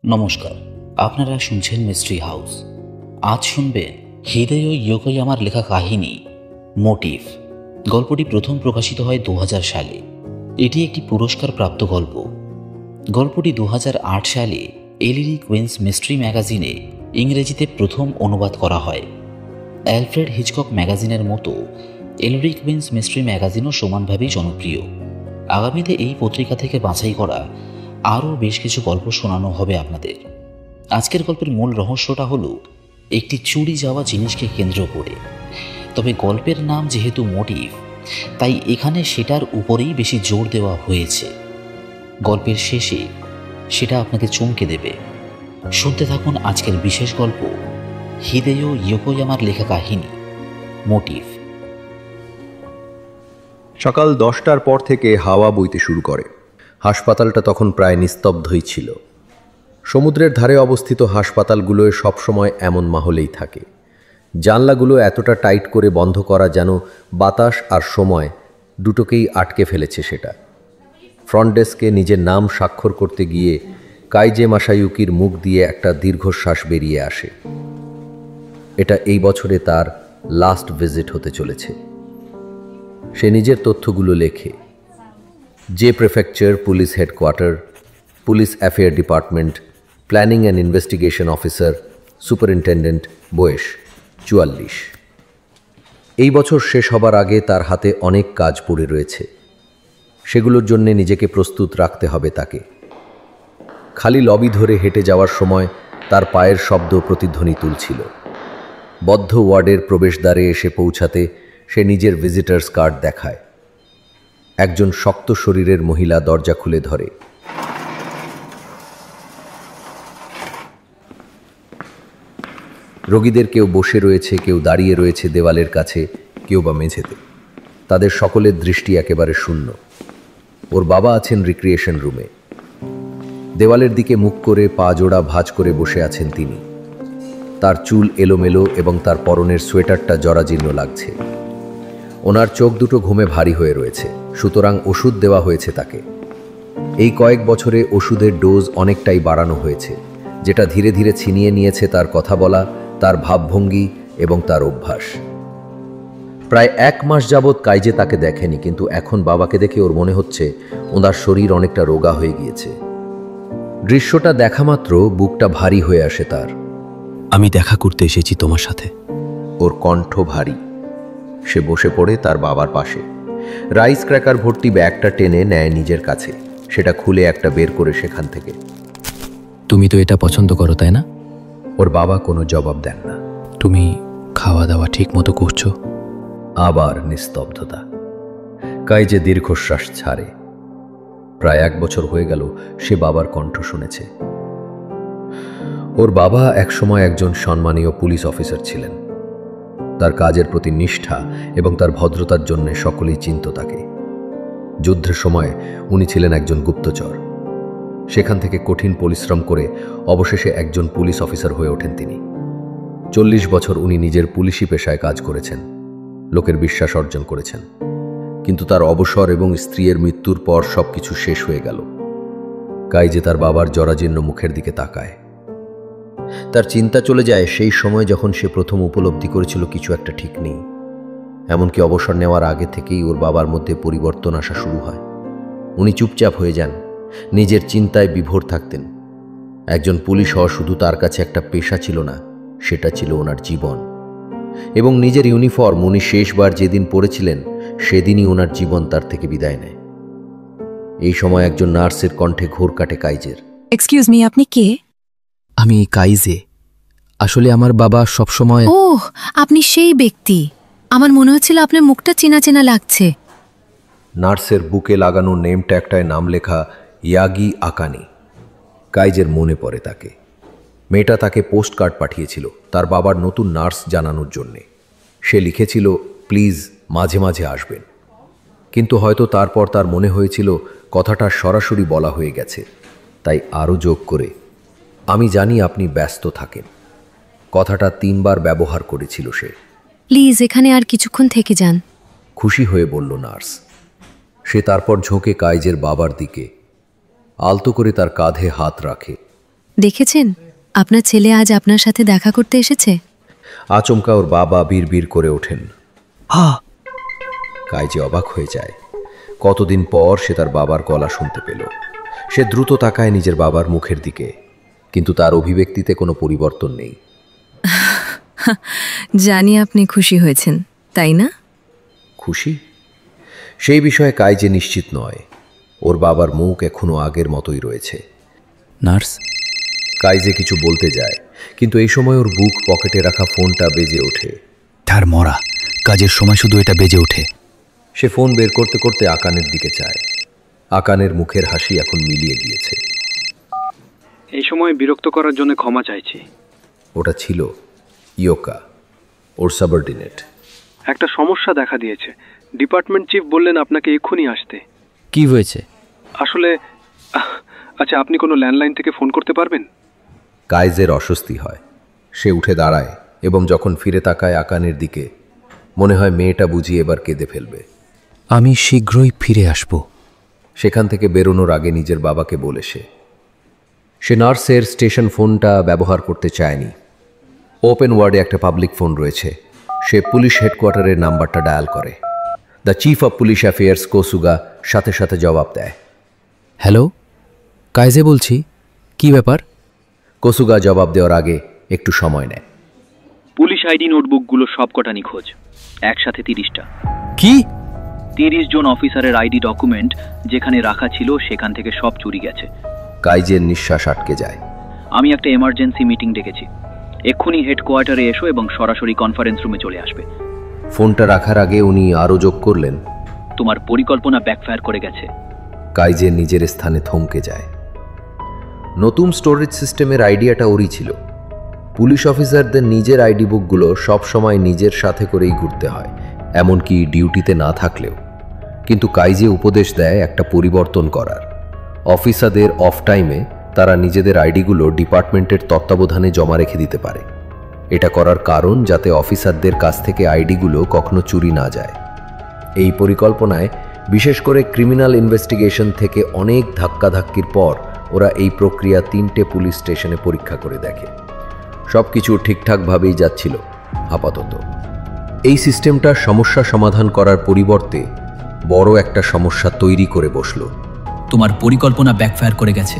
নমস্কার, আপনারা শুনছেন মিস্ট্রি হাউস। আজ শুনবেন হিদেয়ো ইয়োকোয়ামার লেখা কাহিনী মোটিভ। গল্পটি প্রথম প্রকাশিত হয় 2000 সালে। এটি একটি পুরস্কারপ্রাপ্ত গল্প। গল্পটি 2008 সালে এলিরি কুইন্স মিস্ট্রি ম্যাগাজিনে ইংরেজিতে প্রথম অনুবাদ করা হয়। অ্যালফ্রেড হিচকক ম্যাগাজিনের মতো এলিরি কুইন্স মিস্ট্রি ম্যাগাজিনও সমানভাবেই জনপ্রিয়। আগামীতে এই পত্রিকা থেকে বাছাই করা আরও বেশ কিছু গল্প শোনানো হবে আপনাদের। আজকের গল্পের মূল রহস্যটা হলো একটি চুরি যাওয়া জিনিসকে কেন্দ্র করে। তবে গল্পের নাম যেহেতু মোটিভ, তাই এখানে সেটার উপরেই বেশি জোর দেওয়া হয়েছে। গল্পের শেষে সেটা আপনাকে চমকে দেবে। শুনতে থাকুন আজকের বিশেষ গল্প হিদেয়ো ইয়োকোয়ামার লেখা কাহিনী মোটিভ। সকাল 10টার পর থেকে হাওয়া বইতে শুরু করে। হাসপাতালটা তখন প্রায় নিস্তব্ধই ছিল। সমুদ্রের ধারে অবস্থিত হাসপাতালগুলোয় সবসময় এমন মাহলেই থাকে। জানলাগুলো এতটা টাইট করে বন্ধ করা যেন বাতাস আর সময় দুটোকেই আটকে ফেলেছে সেটা। ফ্রন্ট ডেস্কে নিজের নাম স্বাক্ষর করতে গিয়ে কাইজে মাসায়ুকির মুখ দিয়ে একটা দীর্ঘশ্বাস বেরিয়ে আসে। এটা এই বছরে তার লাস্ট ভিজিট হতে চলেছে। সে নিজের তথ্যগুলো লেখে। যে prefecture, police headquarter, police affair department, planning and investigation officer, superintendent, বয়স 44। এই বছর শেষ হবার আগে তার হাতে অনেক কাজ পড়ে রয়েছে। সেগুলোর জন্যে নিজেকে প্রস্তুত রাখতে হবে তাকে। খালি লবি ধরে হেঁটে যাওয়ার সময় তার পায়ের শব্দ প্রতিধ্বনি তুলছিল। বদ্ধ ওয়ার্ডের প্রবেশদ্বারে এসে পৌঁছাতে সে নিজের ভিজিটার্স কার্ড দেখায়। একজন শক্ত শরীরের মহিলা দরজা খুলে ধরে। রোগীদের কেউ বসে রয়েছে, কেউ দাঁড়িয়ে রয়েছে দেওয়ালের কাছে, কেউ বা মেঝেতে। তাদের সকলের দৃষ্টি একেবারে শূন্য। ওর বাবা আছেন রিক্রিয়েশন রুমে। দেওয়ালের দিকে মুখ করে পা জোড়া ভাঁজ করে বসে আছেন তিনি। তার চুল এলোমেলো এবং তার পরনের সোয়েটারটা জরাজীর্ণ লাগছে। ওনার চোখ দুটো ঘুমে ভারী হয়ে রয়েছে, সুতরাং ওষুধ দেওয়া হয়েছে তাকে। এই কয়েক বছরে ওষুধের ডোজ অনেকটাই বাড়ানো হয়েছে, যেটা ধীরে ধীরে ছিনিয়ে নিয়েছে তার কথা বলা, তার ভাবভঙ্গি এবং তার অভ্যাস। প্রায় 1 মাস যাবৎ কাইজে তাকে দেখেনি, কিন্তু এখন বাবাকে দেখে ওর মনে হচ্ছে ওনার শরীর অনেকটা রোগা হয়ে গিয়েছে। দৃশ্যটা দেখা মাত্র বুকটা ভারী হয়ে আসে তার। আমি দেখা করতে এসেছি তোমার সাথে। ওর কণ্ঠ ভারী। সে বসে পড়ে তার বাবার পাশে। রাইস ক্র্যাকার ভর্তি ব্যাগটা টেনে নেয় নিজের কাছে। সেটা খুলে একটা বের করে সেখান থেকে। তুমি তো এটা পছন্দ করো, তাই না? ওর বাবা কোনো জবাব দেন না। তুমি খাওয়া দাওয়া ঠিক মতো করছো? আবার নিস্তব্ধতা। কাইজে দীর্ঘশ্বাস ছাড়ে। প্রায় 1 বছর হয়ে গেল সে বাবার কণ্ঠ শুনেছে। ওর বাবা একসময় একজন সম্মানীয় পুলিশ অফিসার ছিলেন। তার কাজের প্রতি নিষ্ঠা এবং তার ভদ্রতার জন্য সকলেই চিনত তাকে। যুদ্ধের সময় উনি ছিলেন একজন গুপ্তচর। সেখান থেকে কঠিন পরিশ্রম করে অবশেষে একজন পুলিশ অফিসার হয়ে ওঠেন তিনি। 40 বছর উনি নিজের পুলিশি পেশায় কাজ করেছেন, লোকের বিশ্বাস অর্জন করেছেন। কিন্তু তার অবসর এবং স্ত্রীর মৃত্যুর পর সবকিছু শেষ হয়ে গেল। কাইজে তার বাবার জরাজীর্ণ মুখের দিকে তাকায়। তার চিন্তা চলে যায় সেই সময় যখন সে প্রথম উপলব্ধি করেছিল কিছু একটা ঠিক নেই। এমনকি অবসর নেওয়ার আগে থেকেই ওর বাবার মধ্যে পরিবর্তন আসা শুরু হয়। উনি চুপচাপ হয়ে যান, নিজের চিন্তায় বিভোর থাকতেন। একজন পুলিশ হওয়া শুধু তার কাছে একটা পেশা ছিল না, সেটা ছিল ওনার জীবন। এবং নিজের ইউনিফর্ম উনি শেষবার যেদিন পরেছিলেন সেদিনই ওনার জীবন তার থেকে বিদায় নেয়। এই সময় একজন নার্সের কণ্ঠে ঘোর কাটে কাইজের। এক্সকিউজ মি, আপনি কে? আমি কাইজে। আসলে আমার বাবা সবসময়... ওহ, আপনি সেই ব্যক্তি। আমার মনে হচ্ছিল আপনার মুখটা চেনা চেনা লাগছে। নার্সের বুকে লাগানো নেম ট্যাগটায় নাম লেখা ইয়াগি আকানি। কাইজের মনে পড়ে তাকে। মেয়েটা তাকে পোস্ট কার্ড পাঠিয়েছিল তার বাবার নতুন নার্স জানানোর জন্যে। সে লিখেছিল, প্লিজ মাঝে মাঝে আসবেন। কিন্তু হয়তো তারপর তার মনে হয়েছিল কথাটা সরাসরি বলা হয়ে গেছে, তাই আরও যোগ করে, আমি জানি আপনি ব্যস্ত থাকেন। কথাটা 3 বার ব্যবহার করেছিল সে। প্লিজ এখানে আর কিছুক্ষণ থেকে যান, খুশি হয়ে বলল নার্স। সে তারপর ঝোঁকে কাইজের বাবার দিকে, আলতো করে তার কাঁধে হাত রাখে। দেখেছেন আপনার ছেলে আজ আপনার সাথে দেখা করতে এসেছে। আচমকা ওর বাবা বিড়বিড় করে ওঠেন। কাইজে অবাক হয়ে যায়। কতদিন পর সে তার বাবার গলা শুনতে পেল। সে দ্রুত তাকায় নিজের বাবার মুখের দিকে, কিন্তু তার অভিব্যক্তিতে কোনো পরিবর্তন নেই। জানি আপনি খুশি হয়েছেন, তাই না? খুশি? সেই বিষয়ে কাইজে নিশ্চিত নয়। ওর বাবার মুখ এখনো আগের মতোই রয়েছে। নার্স, কাইজে কিছু বলতে যায়, কিন্তু এই সময় ওর বুক পকেটে রাখা ফোনটা বেজে ওঠে। তার মরা, কাজের সময় শুধু এটা বেজে ওঠে। সে ফোন বের করতে করতে আকানের দিকে চায়। আকানের মুখের হাসি এখন মিলিয়ে গিয়েছে। এই সময় বিরক্ত করার জন্য ক্ষমা চাইছি। ওটা ছিল ইয়োকা, ওর সাবঅর্ডিনেট। একটা সমস্যা দেখা দিয়েছে। ডিপার্টমেন্ট চিফ বললেন আপনাকে এক্ষুনি আসতে। কি হয়েছে? আসলে আচ্ছা, আপনি কোনো ল্যান্ডলাইন থেকে ফোন করতে পারবেন? কাইজের অস্বস্তি হয়। সে উঠে দাঁড়ায় এবং যখন ফিরে তাকায় আকানের দিকে, মনে হয় মেয়েটা বুঝিয়ে এবার কেঁদে ফেলবে। আমি শীঘ্রই ফিরে আসব। সেখান থেকে বেরোনোর আগে নিজের বাবাকে বলে সে নার্সের স্টেশন ফোনটা ব্যবহার করতে চায়নি। ওপেন ওয়ার্ডে একটা পাবলিক ফোন রয়েছে। সে পুলিশ হেডকোয়ার্টারের নাম্বারটা ডায়াল করে। The chief of police affairs Kosuga সাথে সাথে জবাব দেয়। হ্যালো, কাইজে বলছি। কি ব্যাপার? কোসুগা জবাব দেওয়ার আগে একটু সময় নেয়। পুলিশ আইডি নোটবুকগুলো সবকটা নিখোঁজ, একসাথে 30টা। কি? 30 জন অফিসারের আইডি ডকুমেন্ট যেখানে রাখা ছিল সেখান থেকে সব চুরি গেছে। কাইজের নিঃশ্বাস আটকে যায়। আমি একটা এমার্জেন্সি মিটিং ডেকেছি। এক্ষুনি হেডকোয়ার্টারে এসো এবং সরাসরি কনফারেন্স রুমে চলে আসবে। ফোনটা রাখার আগে উনি আরও যোগ করলেন, তোমার পরিকল্পনা ব্যাকফায়ার করে গেছে। কাইজের নিজের স্থানে থমকে যায়। নতুন স্টোরেজ সিস্টেমের আইডিয়াটা ওরই ছিল। পুলিশ অফিসারদের নিজের আইডি বুকগুলো সবসময় নিজের সাথে করেই ঘুরতে হয়, এমনকি ডিউটিতে না থাকলেও। কিন্তু কাইজে উপদেশ দেয় একটা পরিবর্তন করার। অফিসারদের অফ টাইমে তারা নিজেদের আইডিগুলো ডিপার্টমেন্টের তত্ত্বাবধানে জমা রেখে দিতে পারে। এটা করার কারণ যাতে অফিসারদের কাছ থেকে আইডিগুলো কখনো চুরি না যায়। এই পরিকল্পনায় বিশেষ করে ক্রিমিনাল ইনভেস্টিগেশন থেকে অনেক ধাক্কাধাক্কির পর ওরা এই প্রক্রিয়া 3টে পুলিশ স্টেশনে পরীক্ষা করে দেখে। সব কিছু ঠিকঠাকভাবেই যাচ্ছিল আপাতত। এই সিস্টেমটা সমস্যা সমাধান করার পরিবর্তে বড় একটা সমস্যা তৈরি করে বসল। তোমার পরিকল্পনা ব্যাকফায়ার করে গেছে।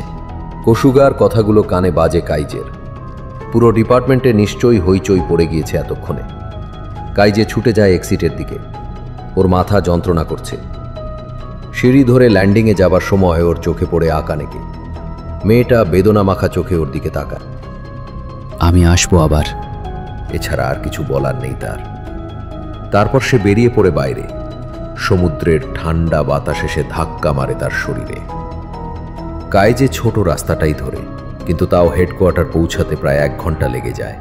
কোসুগার কথাগুলো কানে বাজে কাইজের। পুরো ডিপার্টমেন্টে নিশ্চয়ই হইচই পড়ে গিয়েছে এতক্ষণে। কাইজে ছুটে যায় এক্সিটের দিকে। ওর মাথা যন্ত্রণা করছে। সিঁড়ি ধরে ল্যান্ডিংয়ে যাবার সময় ওর চোখে পড়ে আকানেকে। মেয়েটা বেদনা মাখা চোখে ওর দিকে তাকায়। আমি আসবো আবার। এছাড়া আর কিছু বলার নেই তার। তারপর সে বেরিয়ে পড়ে বাইরে। সমুদ্রের ঠান্ডা বাতাস এসে ধাক্কা মারে তার শরীরে। কাইজে ছোট রাস্তাটাই ধরে, কিন্তু তাও হেডকোয়ার্টার পৌঁছাতে প্রায় 1 ঘন্টা লেগে যায়।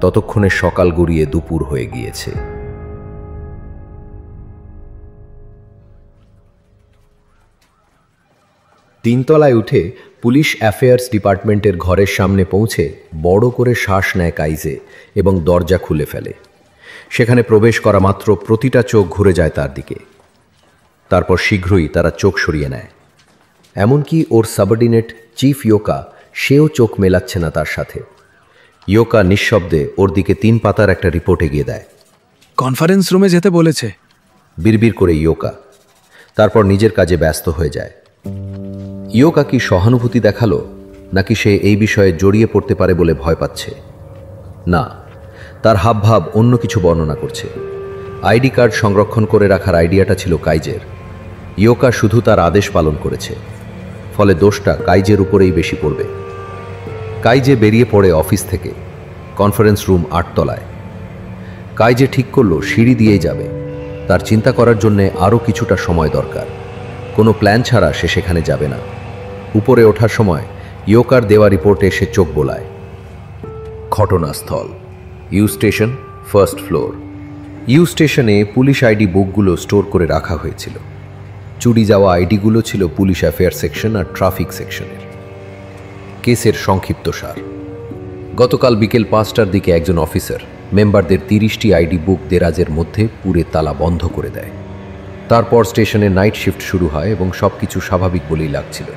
ততক্ষণে সকাল গড়িয়ে দুপুর হয়ে গিয়েছে। তিনতলায় উঠে পুলিশ অ্যাফেয়ার্স ডিপার্টমেন্টের ঘরের সামনে পৌঁছে বড় করে শ্বাস নেয় কাইজে এবং দরজা খুলে ফেলে। সেখানে প্রবেশ করা মাত্র প্রতিটা চোখ ঘুরে যায় তার দিকে। তারপর শীঘ্রই তারা চোখ সরিয়ে নেয়। এমনকি ওর সাবঅর্ডিনেট চিফ ইয়োকা, সেও চোখ মেলাচ্ছে না তার সাথে। ইয়োকা নিঃশব্দে ওর দিকে 3 পাতার একটা রিপোর্ট এগিয়ে দেয়। কনফারেন্স রুমে যেতে বলেছে, বিড়বিড় করে ইয়োকা। তারপর নিজের কাজে ব্যস্ত হয়ে যায়। ইয়োকা কি সহানুভূতি দেখালো, নাকি সে এই বিষয়ে জড়িয়ে পড়তে পারে বলে ভয় পাচ্ছে? না, তার হাবভাব অন্য কিছু বর্ণনা করছে। আইডি কার্ড সংরক্ষণ করে রাখার আইডিয়াটা ছিল কাইজের। ইয়োকা শুধু তার আদেশ পালন করেছে, ফলে দোষটা কাইজের উপরেই বেশি পড়বে। কাইজে বেরিয়ে পড়ে অফিস থেকে। কনফারেন্স রুম 8 তলায়। কাইজে ঠিক করলো সিঁড়ি দিয়েই যাবে। তার চিন্তা করার জন্যে আরও কিছুটা সময় দরকার। কোনো প্ল্যান ছাড়া সে সেখানে যাবে না। উপরে ওঠার সময় ইয়োকার দেওয়া রিপোর্টে সে চোখ বোলায়। ঘটনাস্থল U station, 1st floor. U স্টেশনে পুলিশ আইডি বুকগুলো স্টোর করে রাখা হয়েছিল। চুরি যাওয়া আইডিগুলো ছিল পুলিশ অ্যাফেয়ার সেকশন আর ট্রাফিক সেকশনের। কেসের সংক্ষিপ্তসার: গতকাল বিকেল 5টার দিকে একজন অফিসার মেম্বারদের 30টি আইডি বুক দেরাজের মধ্যে পুরে তালা বন্ধ করে দেয়। তারপর স্টেশনে নাইট শিফট শুরু হয় এবং সব কিছু স্বাভাবিক বলেই লাগছিল।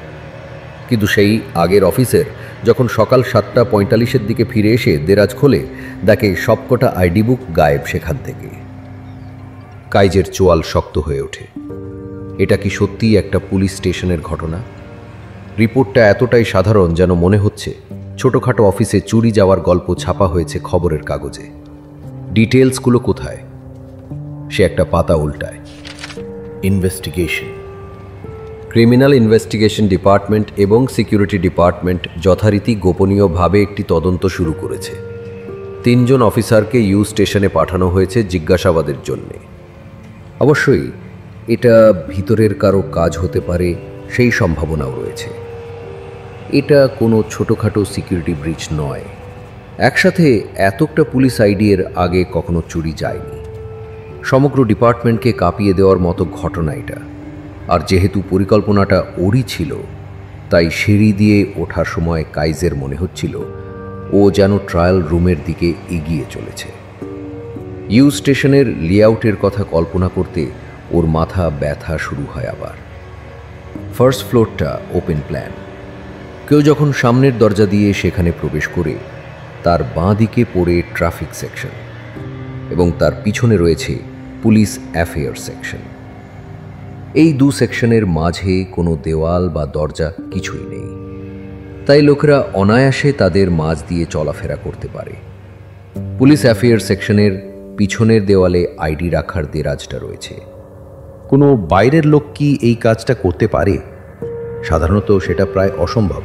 কিন্তু সেই আগের অফিসার যখন সকাল 7:45 দিকে ফিরে এসে দেরাজ খোলে, দেখে সবকটা আইডি বুক গায়েব সেখান থেকে। কাইজের চোয়াল শক্ত হয়ে ওঠে। এটা কি সত্যিই একটা পুলিশ স্টেশনের ঘটনা? রিপোর্টটা এতটাই সাধারণ যেন মনে হচ্ছে ছোটখাটো অফিসে চুরি যাওয়ার গল্প ছাপা হয়েছে খবরের কাগজে। ডিটেলসগুলো কোথায়? সে একটা পাতা উল্টায়। ইনভেস্টিগেশন। ক্রিমিনাল ইনভেস্টিগেশন ডিপার্টমেন্ট এবং সিকিউরিটি ডিপার্টমেন্ট যথারীতি গোপনীয়ভাবে একটি তদন্ত শুরু করেছে। 3 জন অফিসারকে ইউ স্টেশনে পাঠানো হয়েছে জিজ্ঞাসাবাদের জন্যে। অবশ্যই এটা ভিতরের কারো কাজ হতে পারে, সেই সম্ভাবনাও রয়েছে। এটা কোনো ছোটোখাটো সিকিউরিটি ব্রিচ নয়। একসাথে এতটা পুলিশ আইডি এর আগে কখনো চুরি যায়নি। সমগ্র ডিপার্টমেন্টকে কাঁপিয়ে দেওয়ার মতো ঘটনা এটা। আর যেহেতু পরিকল্পনাটা ওরই ছিল, তাই সিঁড়ি দিয়ে ওঠার সময় কাইজের মনে হচ্ছিল ও যেন ট্রায়াল রুমের দিকে এগিয়ে চলেছে। ইউ স্টেশনের লেআউটের কথা কল্পনা করতে ওর মাথা ব্যথা শুরু হয় আবার। ফার্স্ট ফ্লোরটা ওপেন প্ল্যান। কেউ যখন সামনের দরজা দিয়ে সেখানে প্রবেশ করে, তার বাঁ দিকে পড়ে ট্রাফিক সেকশন এবং তার পিছনে রয়েছে পুলিশ অ্যাফেয়ার সেকশন। এই 2 সেকশনের মাঝে কোনো দেওয়াল বা দরজা কিছুই নেই, তাই লোকেরা অনায়াসে তাদের মাঝ দিয়ে চলাফেরা করতে পারে। পুলিশ অ্যাফেয়ার সেকশনের পিছনের দেওয়ালে আইডি রাখার দেরাজটা রয়েছে। কোনো বাইরের লোক কি এই কাজটা করতে পারে? সাধারণত সেটা প্রায় অসম্ভব।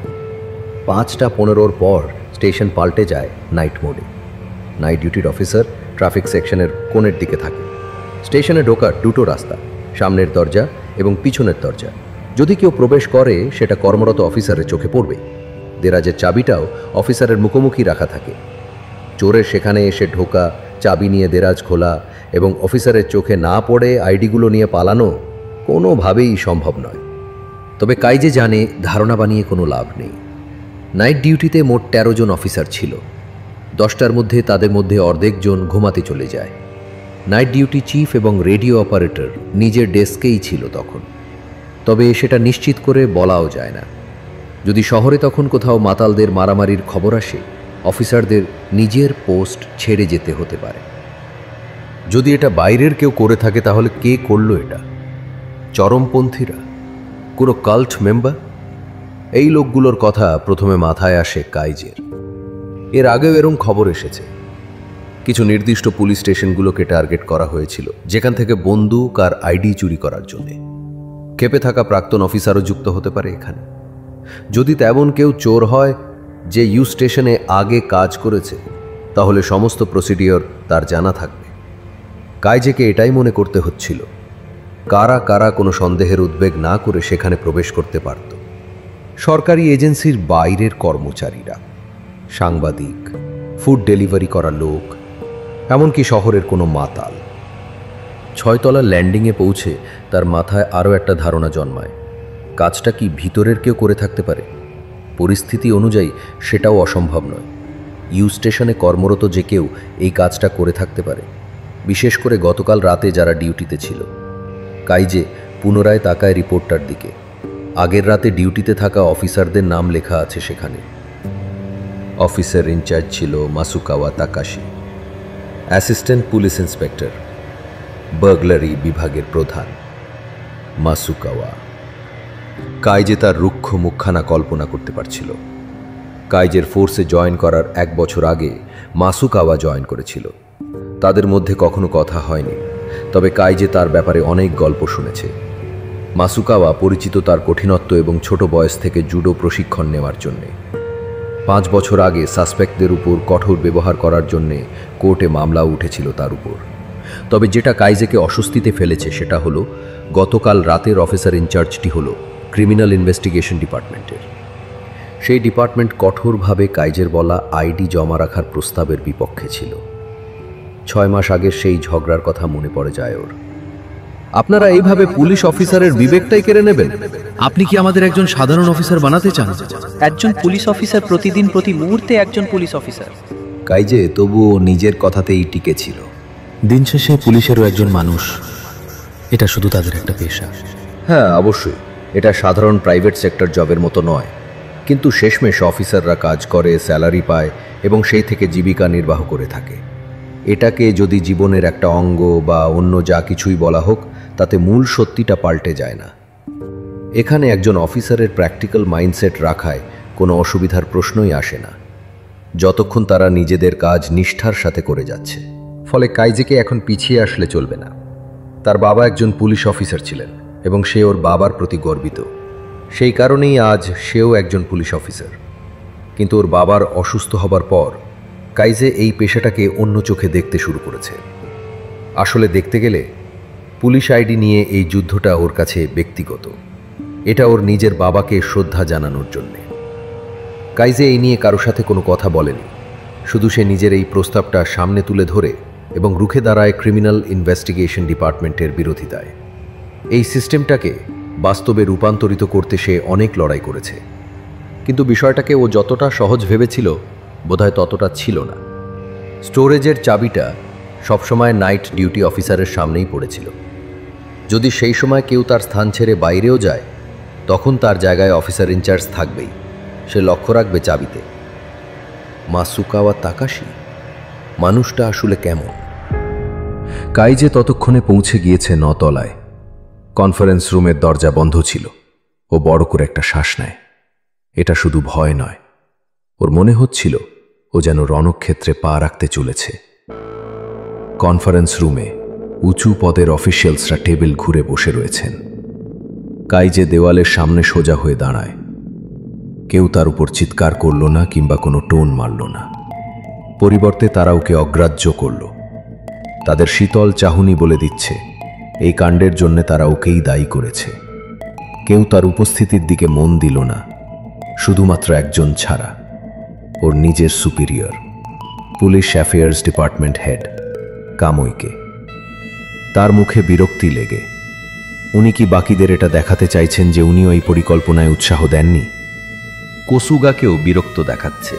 5:15 পর স্টেশন পাল্টে যায় নাইট মোডে। নাইট ডিউটির অফিসার ট্রাফিক সেকশনের কোণের দিকে থাকে। স্টেশনে ঢোকার 2টো রাস্তা, সামনের দরজা এবং পিছনের দরজা। যদি কেউ প্রবেশ করে, সেটা কর্মরত অফিসারের চোখে পড়বে। দেরাজের চাবিটাও অফিসারের মুখোমুখি রাখা থাকে। চোরের সেখানে এসে ঢোকা, চাবি নিয়ে দেরাজ খোলা এবং অফিসারের চোখে না পড়ে আইডিগুলো নিয়ে পালানো কোনোভাবেই সম্ভব নয়। তবে কাইজে জানে ধারণা বানিয়ে কোনো লাভ নেই। নাইট ডিউটিতে মোট 13 জন অফিসার ছিল। 10টার মধ্যে তাদের মধ্যে অর্ধেক জন ঘুমাতে চলে যায়। নাইট ডিউটি চিফ এবং রেডিও অপারেটর নিজের ডেস্কেই ছিল তখন। তবে সেটা নিশ্চিত করে বলাও যায় না। যদি শহরে তখন কোথাও মাতালদের মারামারির খবর আসে, অফিসারদের নিজের পোস্ট ছেড়ে যেতে হতে পারে। যদি এটা বাইরের কেউ করে থাকে, তাহলে কে করলো এটা? চরমপন্থীরা? কোনো কাল্ট মেম্বার? এই লোকগুলোর কথা প্রথমে মাথায় আসে কাইজের। এর আগেও এরকম খবর এসেছে। কিছু নির্দিষ্ট পুলিশ স্টেশনগুলোকে টার্গেট করা হয়েছিল, যেখান থেকে বন্দুক আর আইডি চুরি করার জন্য। খেপে থাকা প্রাক্তন অফিসারও যুক্ত হতে পারে এখানে। যদি তেমন কেউ চোর হয় যে ইউ স্টেশনে আগে কাজ করেছে, তাহলে সমস্ত প্রসিডিওর তার জানা থাকবে। কাইজেকে এটাই মনে করতে হচ্ছিল, কারা কারা কোনো সন্দেহের উদ্বেগ না করে সেখানে প্রবেশ করতে পারত। সরকারি এজেন্সির বাইরের কর্মচারীরা, সাংবাদিক, ফুড ডেলিভারি করা লোক, এমনকি শহরের কোনো মাতাল। 6 তলার ল্যান্ডিংয়ে পৌঁছে তার মাথায় আরও একটা ধারণা জন্মায়, কাজটা কি ভিতরের কেউ করে থাকতে পারে? পরিস্থিতি অনুযায়ী সেটাও অসম্ভব নয়। ইউ স্টেশনে কর্মরত যে কেউ এই কাজটা করে থাকতে পারে, বিশেষ করে গতকাল রাতে যারা ডিউটিতে ছিল। কাইজে পুনরায় তাকায় রিপোর্টটার দিকে। আগের রাতে ডিউটিতে থাকা অফিসারদের নাম লেখা আছে সেখানে। অফিসার ইনচার্জ ছিল Masukawa Takashi, assistant police inspector, burglary বিভাগের প্রধান মাসুকাওয়া। কাইজে তার রুক্ষ মুখখানা কল্পনা করতে পারছিল। কাইজের ফোর্সে জয়েন করার 1 বছর আগে মাসুকাওয়া জয়েন করেছিল। তাদের মধ্যে কখনো কথা হয়নি, তবে কাইজে তার ব্যাপারে অনেক গল্প শুনেছে। মাসুকাওয়া পরিচিত তার কঠিনত্ব এবং ছোট বয়স থেকে জুডো প্রশিক্ষণ নেওয়ার জন্যে। 5 বছর আগে সাসপেক্টদের উপর কঠোর ব্যবহার করার জন্যে কোর্টে মামলা উঠেছিল তার উপর। তবে যেটা কাইজেকে অস্বস্তিতে ফেলেছে সেটা হলো গতকাল রাতের অফিসার ইনচার্জটি হলো ক্রিমিনাল ইনভেস্টিগেশন ডিপার্টমেন্টের। সেই ডিপার্টমেন্ট কঠোরভাবে কাইজের বলা আইডি জমা রাখার প্রস্তাবের বিপক্ষে ছিল। 6 মাস আগের সেই ঝগড়ার কথা মনে পড়ে যায় ওর। আপনারা এইভাবে পুলিশ অফিসারের বিবেকটাই কেড়ে নেবেন? আপনি কি আমাদের একজন সাধারণ অফিসার বানাতে চান? একজন পুলিশ অফিসার প্রতিদিন প্রতি মুহূর্তে একজন পুলিশ অফিসার। কাইজে তবুও নিজের কথাতেই টিকে ছিল। দিন শেষে পুলিশেরও একজন মানুষ, এটা শুধু তাদের একটা পেশা। হ্যাঁ, অবশ্যই এটা সাধারণ প্রাইভেট সেক্টর জবের মতো নয়। কিন্তু শেষমেশ অফিসাররা কাজ করে, স্যালারি পায় এবং সেই থেকে জীবিকা নির্বাহ করে থাকে। এটাকে যদি জীবনের একটা অঙ্গ বা অন্য যা কিছুই বলা হোক, তাতে মূল সত্যিটা পাল্টে যায় না। এখানে একজন অফিসারের প্র্যাকটিক্যাল মাইন্ডসেট রাখায় কোনো অসুবিধার প্রশ্নই আসে না, যতক্ষণ তারা নিজেদের কাজ নিষ্ঠার সাথে করে যাচ্ছে। ফলে কাইজেকে এখন পিছিয়ে আসলে চলবে না। তার বাবা একজন পুলিশ অফিসার ছিলেন এবং সে ওর বাবার প্রতি গর্বিত। সেই কারণেই আজ সেও একজন পুলিশ অফিসার। কিন্তু ওর বাবার অসুস্থ হবার পর কাইজে এই পেশাটাকে অন্য চোখে দেখতে শুরু করেছে। আসলে দেখতে গেলে পুলিশ আইডি নিয়ে এই যুদ্ধটা ওর কাছে ব্যক্তিগত। এটা ওর নিজের বাবাকে শ্রদ্ধা জানানোর জন্যে। কাইজে এই নিয়ে কারো সাথে কোনো কথা বলেনি, শুধু সে নিজের এই প্রস্তাবটা সামনে তুলে ধরে এবং রুখে দাঁড়ায় ক্রিমিনাল ইনভেস্টিগেশন ডিপার্টমেন্টের বিরোধিতায়। এই সিস্টেমটাকে বাস্তবে রূপান্তরিত করতে সে অনেক লড়াই করেছে, কিন্তু বিষয়টাকে ও যতটা সহজ ভেবেছিল বোধহয় ততটা ছিল না। স্টোরেজের চাবিটা সবসময় নাইট ডিউটি অফিসারের সামনেই পড়েছিল। যদি সেই সময় কেউ তার স্থান ছেড়ে বাইরেও যায়, তখন তার জায়গায় অফিসার ইনচার্জ থাকবেই। সে লক্ষ্য রাখবে চাবিতে। মাসুকাওয়া তাকাশি মানুষটা আসলে কেমন? কাইজে ততক্ষণে পৌঁছে গিয়েছে 9 তলায়। কনফারেন্স রুমের দরজা বন্ধ ছিল। ও বড় করে একটা শ্বাস নেয়। এটা শুধু ভয় নয়, ওর মনে হচ্ছিল ও যেন রণক্ষেত্রে পা রাখতে চলেছে। কনফারেন্স রুমে উঁচু পদের অফিসিয়ালসরা টেবিল ঘুরে বসে রয়েছেন। কাইজে দেওয়ালের সামনে সোজা হয়ে দাঁড়ায়। কেউ তার উপর চিৎকার করল না কিংবা কোনো টোন মারল না। পরিবর্তে তারা ওকে অগ্রাহ্য করল। তাদের শীতল চাহনি বলে দিচ্ছে এই কাণ্ডের জন্য তারা ওকেই দায়ী করেছে। কেউ তার উপস্থিতির দিকে মন দিল না, শুধুমাত্র একজন ছাড়া, ওর নিজের superior, police affairs department head কামুইকে। তার মুখে বিরক্তি লেগে। উনি কি বাকিদের এটা দেখাতে চাইছেন যে উনিও এই পরিকল্পনায় উৎসাহ দেননি? কোসুগাকেও বিরক্ত দেখাচ্ছে।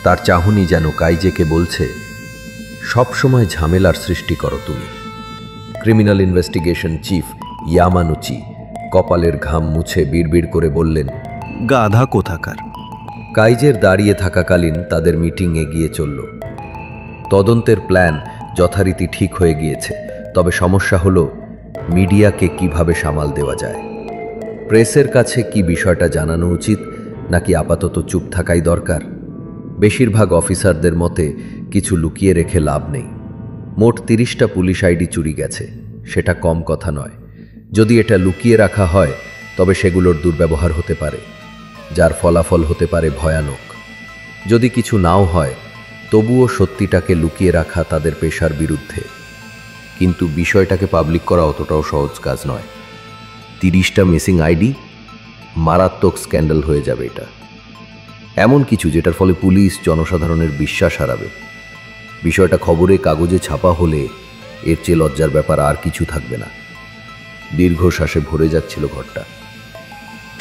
তার চাহনি যেন কাইজেকে বলছে, সবসময় ঝামেলার সৃষ্টি করো তুমি। ক্রিমিনাল ইনভেস্টিগেশন চিফ ইয়ামানুচি কপালের ঘাম মুছে বিড়বিড় করে বললেন, গাধা কোথাকার। কাইজের দাঁড়িয়ে থাকাকালীন তাদের মিটিং এগিয়ে চলল। তদন্তের প্ল্যান যথারীতি ঠিক হয়ে গিয়েছে, তবে সমস্যা হলো মিডিয়াকে কিভাবে সামাল দেওয়া যায়। প্রেসের কাছে কি বিষয়টা জানানো উচিত নাকি আপাতত চুপ থাকাই দরকার? বেশিরভাগ অফিসারদের মতে কিছু লুকিয়ে রেখে লাভ নেই। মোট 30টা পুলিশ আইডি চুরি গেছে, সেটা কম কথা নয়। যদি এটা লুকিয়ে রাখা হয় তবে সেগুলোর দুর্ব্যবহার হতে পারে, যার ফলাফল হতে পারে ভয়ানক। যদি কিছু নাও হয়, তবুও সত্যিটাকে লুকিয়ে রাখা তাদের পেশার বিরুদ্ধে। কিন্তু বিষয়টাকে পাবলিক করা অতটাও সহজ কাজ নয়। 30টা মিসিং আইডি, মারাত্মক স্ক্যান্ডাল হয়ে যাবে এটা। এমন কিছু যেটার ফলে পুলিশ জনসাধারণের বিশ্বাস হারাবে। বিষয়টা খবরে কাগজে ছাপা হলে এর চেয়ে লজ্জার ব্যাপার আর কিছু থাকবে না। দীর্ঘশ্বাসে ভরে যাচ্ছিল ঘরটা।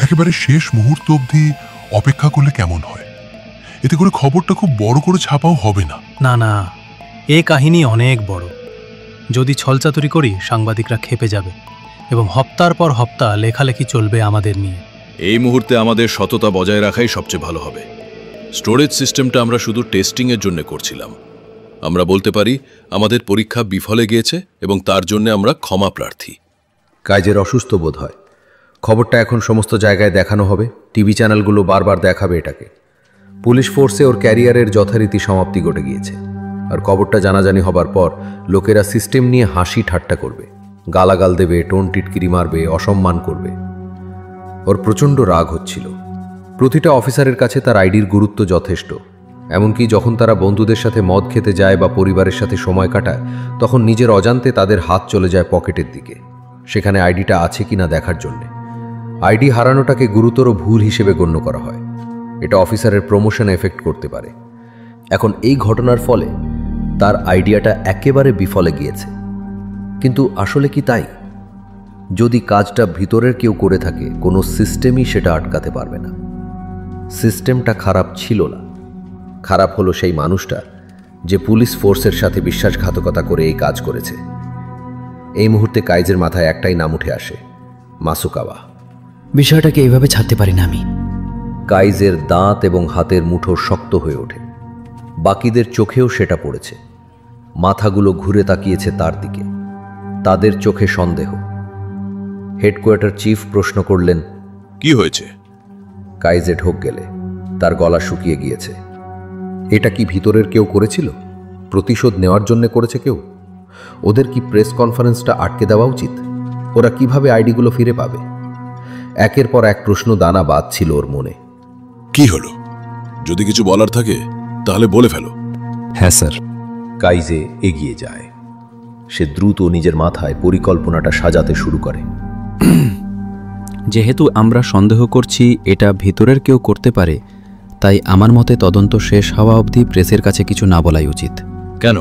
একেবারে শেষ মুহূর্ত অবধি অপেক্ষা করলে কেমন হয়? এতে করে খবরটা খুব বড় করে ছাপাও হবে না। না না, এ কাহিনী অনেক বড়। যদি ছলচাতুরি করি সাংবাদিকরা খেপে যাবে এবং হপ্তার পর হপ্তা লেখালেখি চলবে আমাদের নিয়ে। এই মুহূর্তে আমাদের সততা বজায় রাখাই সবচেয়ে ভালো হবে। স্টোরেজ সিস্টেমটা আমরা শুধু টেস্টিংয়ের জন্য করছিলাম। আমরা বলতে পারি আমাদের পরীক্ষা বিফলে গিয়েছে এবং তার জন্য আমরা ক্ষমা প্রার্থী। কাইজের অসুস্থ বোধ হয়। খবরটা এখন সমস্ত জায়গায় দেখানো হবে। টিভি চ্যানেলগুলো বারবার দেখাবে এটাকে। পুলিশ ফোর্সে ওর ক্যারিয়ারের যথারীতি সমাপ্তি ঘটে গিয়েছে। আর খবরটা জানাজানি হবার পর লোকেরা সিস্টেম নিয়ে হাসি ঠাট্টা করবে, গালাগাল দেবে, টোন টিটকিরি মারবে, অসম্মান করবে। ওর প্রচণ্ড রাগ হচ্ছিল। প্রতিটা অফিসারের কাছে তার আইডির গুরুত্ব যথেষ্ট। এমনকি যখন তারা বন্ধুদের সাথে মদ খেতে যায় বা পরিবারের সাথে সময় কাটায়, তখন নিজের অজান্তে তাদের হাত চলে যায় পকেটের দিকে, সেখানে আইডিটা আছে কিনা দেখার জন্যে। আইডি হারানোটাকে গুরুতর ভুল হিসেবে গণ্য করা হয়। এটা অফিসারের প্রমোশনে এফেক্ট করতে পারে। এখন এই ঘটনার ফলে তার আইডিয়াটা একেবারে বিফলে গিয়েছে। কিন্তু আসলে কি তাই? যদি কাজটা ভিতরের কেউ করে থাকে, কোনো সিস্টেমই সেটা আটকাতে পারবে না। সিস্টেমটা খারাপ ছিল না, খারাপ হলো সেই মানুষটা যে পুলিশ ফোর্সের সাথে বিশ্বাসঘাতকতা করে এই কাজ করেছে। এই মুহূর্তে কাইজের মাথায় একটাই নাম উঠে আসে, মাসুকাওয়া। বিষয়টাকে এইভাবে ছাড়তে পারি না আমি। কাইজের দাঁত এবং হাতের মুঠো শক্ত হয়ে ওঠে। বাকিদের চোখেও সেটা পড়েছে। মাথাগুলো ঘুরে তাকিয়েছে তার দিকে, তাদের চোখে সন্দেহ। হেডকোয়ার্টার চিফ প্রশ্ন করলেন, কি হয়েছে? কাইজে ঢোক গেলে তার গলা শুকিয়ে গিয়েছে। এটা কি ভিতরের কেউ করেছিল? প্রতিশোধ নেওয়ার জন্য করেছে কেউ? ওদের কি প্রেস কনফারেন্সটা আটকে দেওয়া উচিত? ওরা কিভাবে আইডিগুলো ফিরে পাবে? একের পর এক প্রশ্ন দানা বাঁধছিল ওর মনে। কি হলো? যদি কিছু বলার থাকে তাহলে বলে ফেলো। হ্যাঁ স্যার। কাইজে এগিয়ে যায়। সে দ্রুত নিজের মাথায় পরিকল্পনাটা সাজাতে শুরু করে। যেহেতু আমরা সন্দেহ করছি এটা ভিতরের কেউ করতে পারে, তাই আমার মতে তদন্ত শেষ হওয়া অবধি প্রেসের কাছে কিছু না বলাই উচিত। কেন?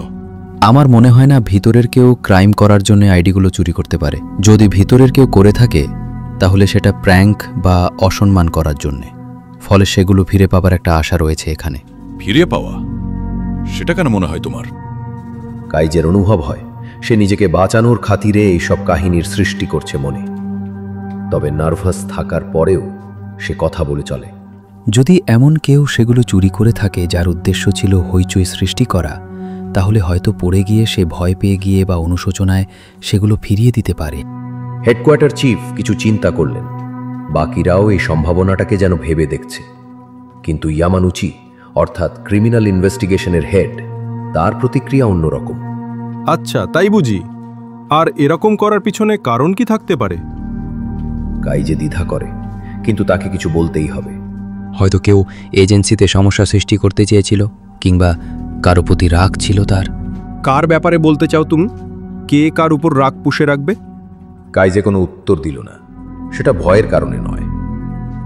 আমার মনে হয় না ভিতরের কেউ ক্রাইম করার জন্য আইডিগুলো চুরি করতে পারে। যদি ভিতরের কেউ করে থাকে তাহলে সেটা প্র্যাঙ্ক বা অসম্মান করার জন্যে। ফলে সেগুলো ফিরে পাবার একটা আশা রয়েছে এখানে। ফিরে পাওয়া? সেটা কেন মনে হয় তোমার? কাইজের অনুভব হয় সে নিজেকে বাঁচানোর খাতিরে এইসব কাহিনীর সৃষ্টি করছে মনে। তবে নার্ভাস থাকার পরেও সে কথা বলে চলে। যদি এমন কেউ সেগুলো চুরি করে থাকে যার উদ্দেশ্য ছিল হইচই সৃষ্টি করা, তাহলে হয়তো পড়ে গিয়ে সে ভয় পেয়ে গিয়ে বা অনুশোচনায় সেগুলো ফিরিয়ে দিতে পারে। হেডকোয়ার্টার চিফ কিছু চিন্তা করলেন। বাকিরাও এই সম্ভাবনাটাকে যেন ভেবে দেখছে। কিন্তু ইয়ামানুচি অর্থাৎ ক্রিমিনাল ইনভেস্টিগেশনের হেড, তার প্রতিক্রিয়া অন্যরকম। আচ্ছা, তাই বুঝি? আর এরকম করার পিছনে কারণ কি থাকতে পারে? কাইজে দ্বিধা করে, কিন্তু তাকে কিছু বলতেই হবে। হয়তো কেউ এজেন্সিতে সমস্যা সৃষ্টি করতে চেয়েছিল, কিংবা কারো প্রতি রাগ ছিল তার। কার ব্যাপারে বলতে চাও তুমি? কে কার উপর রাগ পুষে রাখবে? কাইজে কোনো উত্তর দিল না। সেটা ভয়ের কারণে নয়,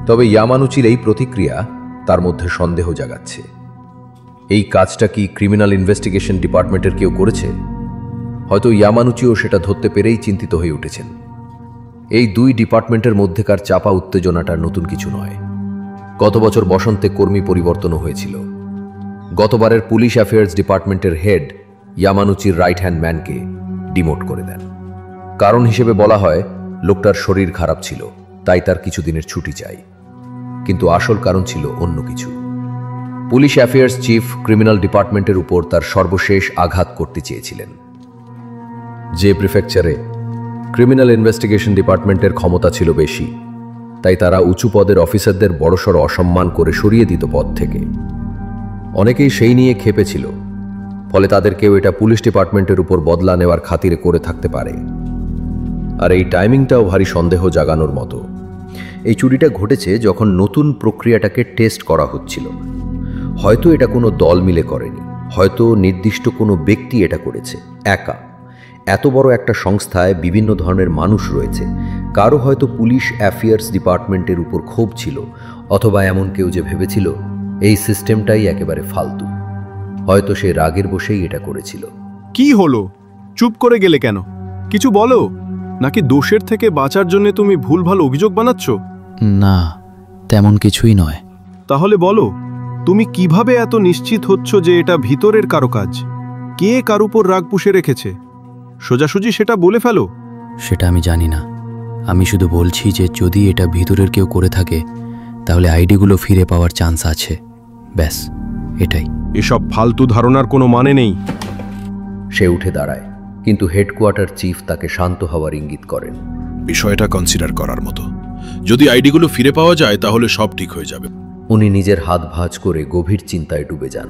তবে ইয়ামানুচির এই প্রতিক্রিয়া তার মধ্যে সন্দেহ জাগাচ্ছে। এই কাজটা কি ক্রিমিনাল ইনভেস্টিগেশন ডিপার্টমেন্টের কেউ করেছে? হয়তো ইয়ামানুচিও সেটা ধরতে পেরেই চিন্তিত হয়ে উঠেছেন। এই দুই ডিপার্টমেন্টের মধ্যেকার চাপা উত্তেজনাটা নতুন কিছু নয়। গত বছর বসন্তে কর্মী পরিবর্তনও হয়েছিল। গতবারের পুলিশ অ্যাফেয়ার্স ডিপার্টমেন্টের হেড ইয়ামানুচির রাইট হ্যান্ড ম্যানকে ডিমোট করে দেন। কারণ হিসেবে বলা হয় লোকটার শরীর খারাপ ছিল, তাই তার কিছুদিনের ছুটি চাই। কিন্তু আসল কারণ ছিল অন্য কিছু। পুলিশ অ্যাফেয়ার্স চিফ ক্রিমিনাল ডিপার্টমেন্টের উপর তার সর্বশেষ আঘাত করতে চেয়েছিলেন। যে প্রিফেকচারে ক্রিমিনাল ইনভেস্টিগেশন ডিপার্টমেন্টের ক্ষমতা ছিল বেশি, তাই তারা উঁচু পদের অফিসারদের বড়সড় অসম্মান করে সরিয়ে দিত পদ থেকে। অনেকেই সেই নিয়ে ক্ষেপেছিল, ফলে তাদের কেউ এটা পুলিশ ডিপার্টমেন্টের উপর বদলা নেওয়ার খাতিরে করে থাকতে পারে। আর এই টাইমিংটাও ভারী সন্দেহ জাগানোর মতো। এই চুরিটা ঘটেছে যখন নতুন প্রক্রিয়াটাকে টেস্ট করা হচ্ছিল। হয়তো এটা কোনো দল মিলে করেনি, হয়তো নির্দিষ্ট কোনো ব্যক্তি এটা করেছে একা। এত বড় একটা সংস্থায় বিভিন্ন ধরনের মানুষ রয়েছে। কারো হয়তো পুলিশ অ্যাফেয়ার্স ডিপার্টমেন্টের উপর ক্ষোভ ছিল, অথবা এমন কেউ যে ভেবেছিল এই সিস্টেমটাই একেবারে ফালতু। হয়তো সে রাগের বসেই এটা করেছিল। কি হলো? চুপ করে গেলে কেন? কিছু বলো। নাকি দোষের থেকে বাঁচার জন্য তুমি ভুলভাল অভিযোগ বানাচ্ছ? না, তেমন কিছুই নয়। তাহলে বলো, তুমি কিভাবে এত নিশ্চিত হচ্ছ যে এটা ভিতরের কারো কাজ? কে কার উপর রাগ পুষে রেখেছে? সোজাসুজি সেটা বলে ফেলো। সেটা আমি জানি না। আমি শুধু বলছি যে যদি এটা ভিতরের কেউ করে থাকে তাহলে আইডিগুলো ফিরে পাওয়ার চান্স আছে। ব্যাস, এটাই। এসব ফালতু ধারণার কোনো মানে নেই। সে উঠে দাঁড়ায়, কিন্তু হেডকোয়ার্টার চিফ তাকে শান্ত হওয়ার ইঙ্গিত করেন। বিষয়টা কনসিডার করার মতো। যদি আইডিগুলো ফিরে পাওয়া যায় তাহলে সব ঠিক হয়ে যাবে। উনি নিজের হাত ভাঁজ করে গভীর চিন্তায় ডুবে যান।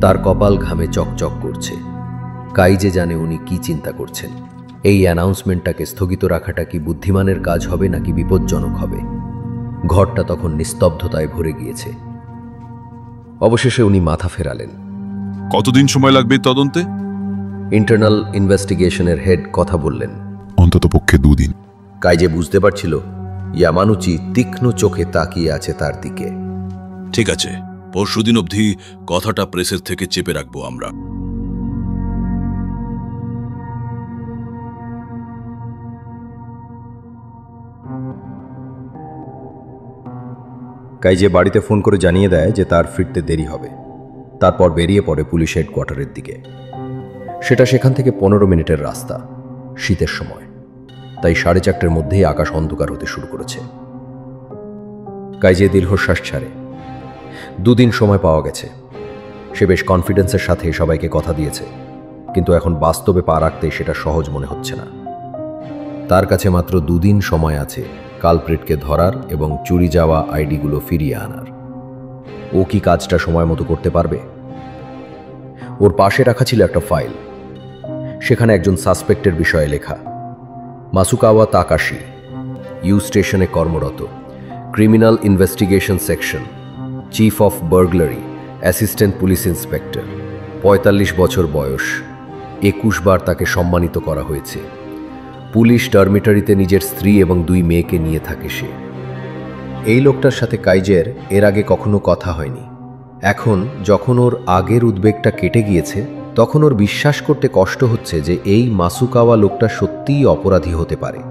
তার কপাল ঘামে চকচক করছে। কাইজে জানে উনি কি চিন্তা করছেন। এই অ্যানাউন্সমেন্টটাকে স্থগিত রাখাটা কি বুদ্ধিমানের কাজ হবে নাকি বিপজ্জনক হবে? ঘরটা তখন নিস্তব্ধতায় ভরে গিয়েছে। অবশেষে উনি মাথা ফেরালেন। কতদিন সময় লাগবে তদন্তে? ইন্টারনাল ইনভেস্টিগেশনের হেড কথা বললেন, অন্ততপক্ষে 2 দিন। কাইজে বুঝতে পারছিল ইয়ামানুচি তীক্ষ্ণ চোখে তাকিয়ে আছে তার দিকে। ঠিক আছে, পরশুদিন অবধি কথাটা প্রেসের থেকে চেপে রাখবো আমরা। কাইজে বাড়িতে ফোন করে জানিয়ে দেয় যে তার ফিরতে দেরি হবে। তারপর বেরিয়ে পড়ে পুলিশ হেডকোয়ার্টারের দিকে। সেটা সেখান থেকে 15 মিনিটের রাস্তা। শীতের সময়, তাই 4:30টার মধ্যেই আকাশ অন্ধকার হতে শুরু করেছে। কাইজে দীর্ঘশ্বাস ছাড়ে। 2 দিন সময় পাওয়া গেছে। সে বেশ কনফিডেন্সের সাথে সবাইকে কথা দিয়েছে, কিন্তু এখন বাস্তবে পা রাখতে সেটা সহজ মনে হচ্ছে না। তার কাছে মাত্র 2 দিন সময় আছে কালপ্রিটকে ধরার এবং চুরি যাওয়া আইডিগুলো ফিরিয়ে আনার। ও কি কাজটা সময় মতো করতে পারবে? ওর পাশে রাখা ছিল একটা ফাইল। সেখানে একজন সাসপেক্টের বিষয়ে লেখা, মাসুকাওয়া তাকাশি, ইউ স্টেশনে কর্মরত, criminal investigation section, chief of burglary, assistant police inspector, 45 বছর বয়স, 21 বার তাকে সম্মানিত করা হয়েছে। পুলিশ ডরমিটরিতে নিজের স্ত্রী এবং 2 মেয়েকে নিয়ে থাকে সে। এই লোকটার সাথে কাইজের এর আগে কখনো কথা হয়নি। এখন যখন ওর আগের উদ্বেগটা কেটে গিয়েছে, তখন ওর বিশ্বাস করতে কষ্ট হচ্ছে যে এই মাসুকাওয়া লোকটা সত্যিই অপরাধী হতে পারে।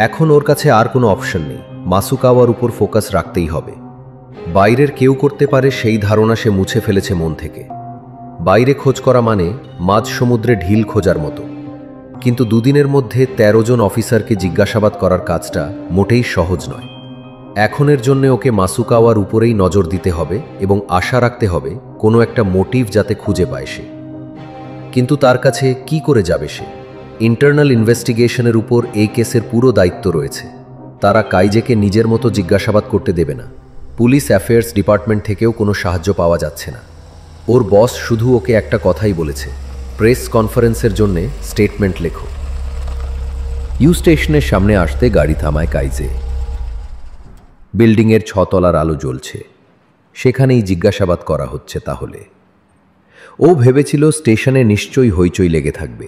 এখন ওর কাছে আর কোনো অপশন নেই, মাসুকাওয়ার উপর ফোকাস রাখতেই হবে। বাইরের কেউ করতে পারে সেই ধারণা সে মুছে ফেলেছে মন থেকে। বাইরে খোঁজ করা মানে মাঝ সমুদ্রে ঢিল খোঁজার মতো। কিন্তু 2 দিনের মধ্যে 13 জন অফিসারকে জিজ্ঞাসাবাদ করার কাজটা মোটেই সহজ নয়। এখনের জন্য ওকে মাসুকাওয়ার উপরেই নজর দিতে হবে এবং আশা রাখতে হবে কোনো একটা মোটিভ যাতে খুঁজে পায় সে। কিন্তু তার কাছে কি করে যাবে সে? ইন্টারনাল ইনভেস্টিগেশনের উপর এই কেসের পুরো দায়িত্ব রয়েছে। তারা কাইজেকে নিজের মতো জিজ্ঞাসাবাদ করতে দেবে না। পুলিশ অ্যাফেয়ার্স ডিপার্টমেন্ট থেকেও কোনো সাহায্য পাওয়া যাচ্ছে না। ওর বস শুধু ওকে একটা কথাই বলেছে, প্রেস কনফারেন্সের জন্য স্টেটমেন্ট লেখো। ইউ স্টেশনের সামনে আসতে গাড়ি থামায় কাইজে। বিল্ডিংয়ের 6 তলার আলো জ্বলছে। সেখানেই জিজ্ঞাসাবাদ করা হচ্ছে তাহলে। ও ভেবেছিল স্টেশনে নিশ্চয়ই হইচই লেগে থাকবে,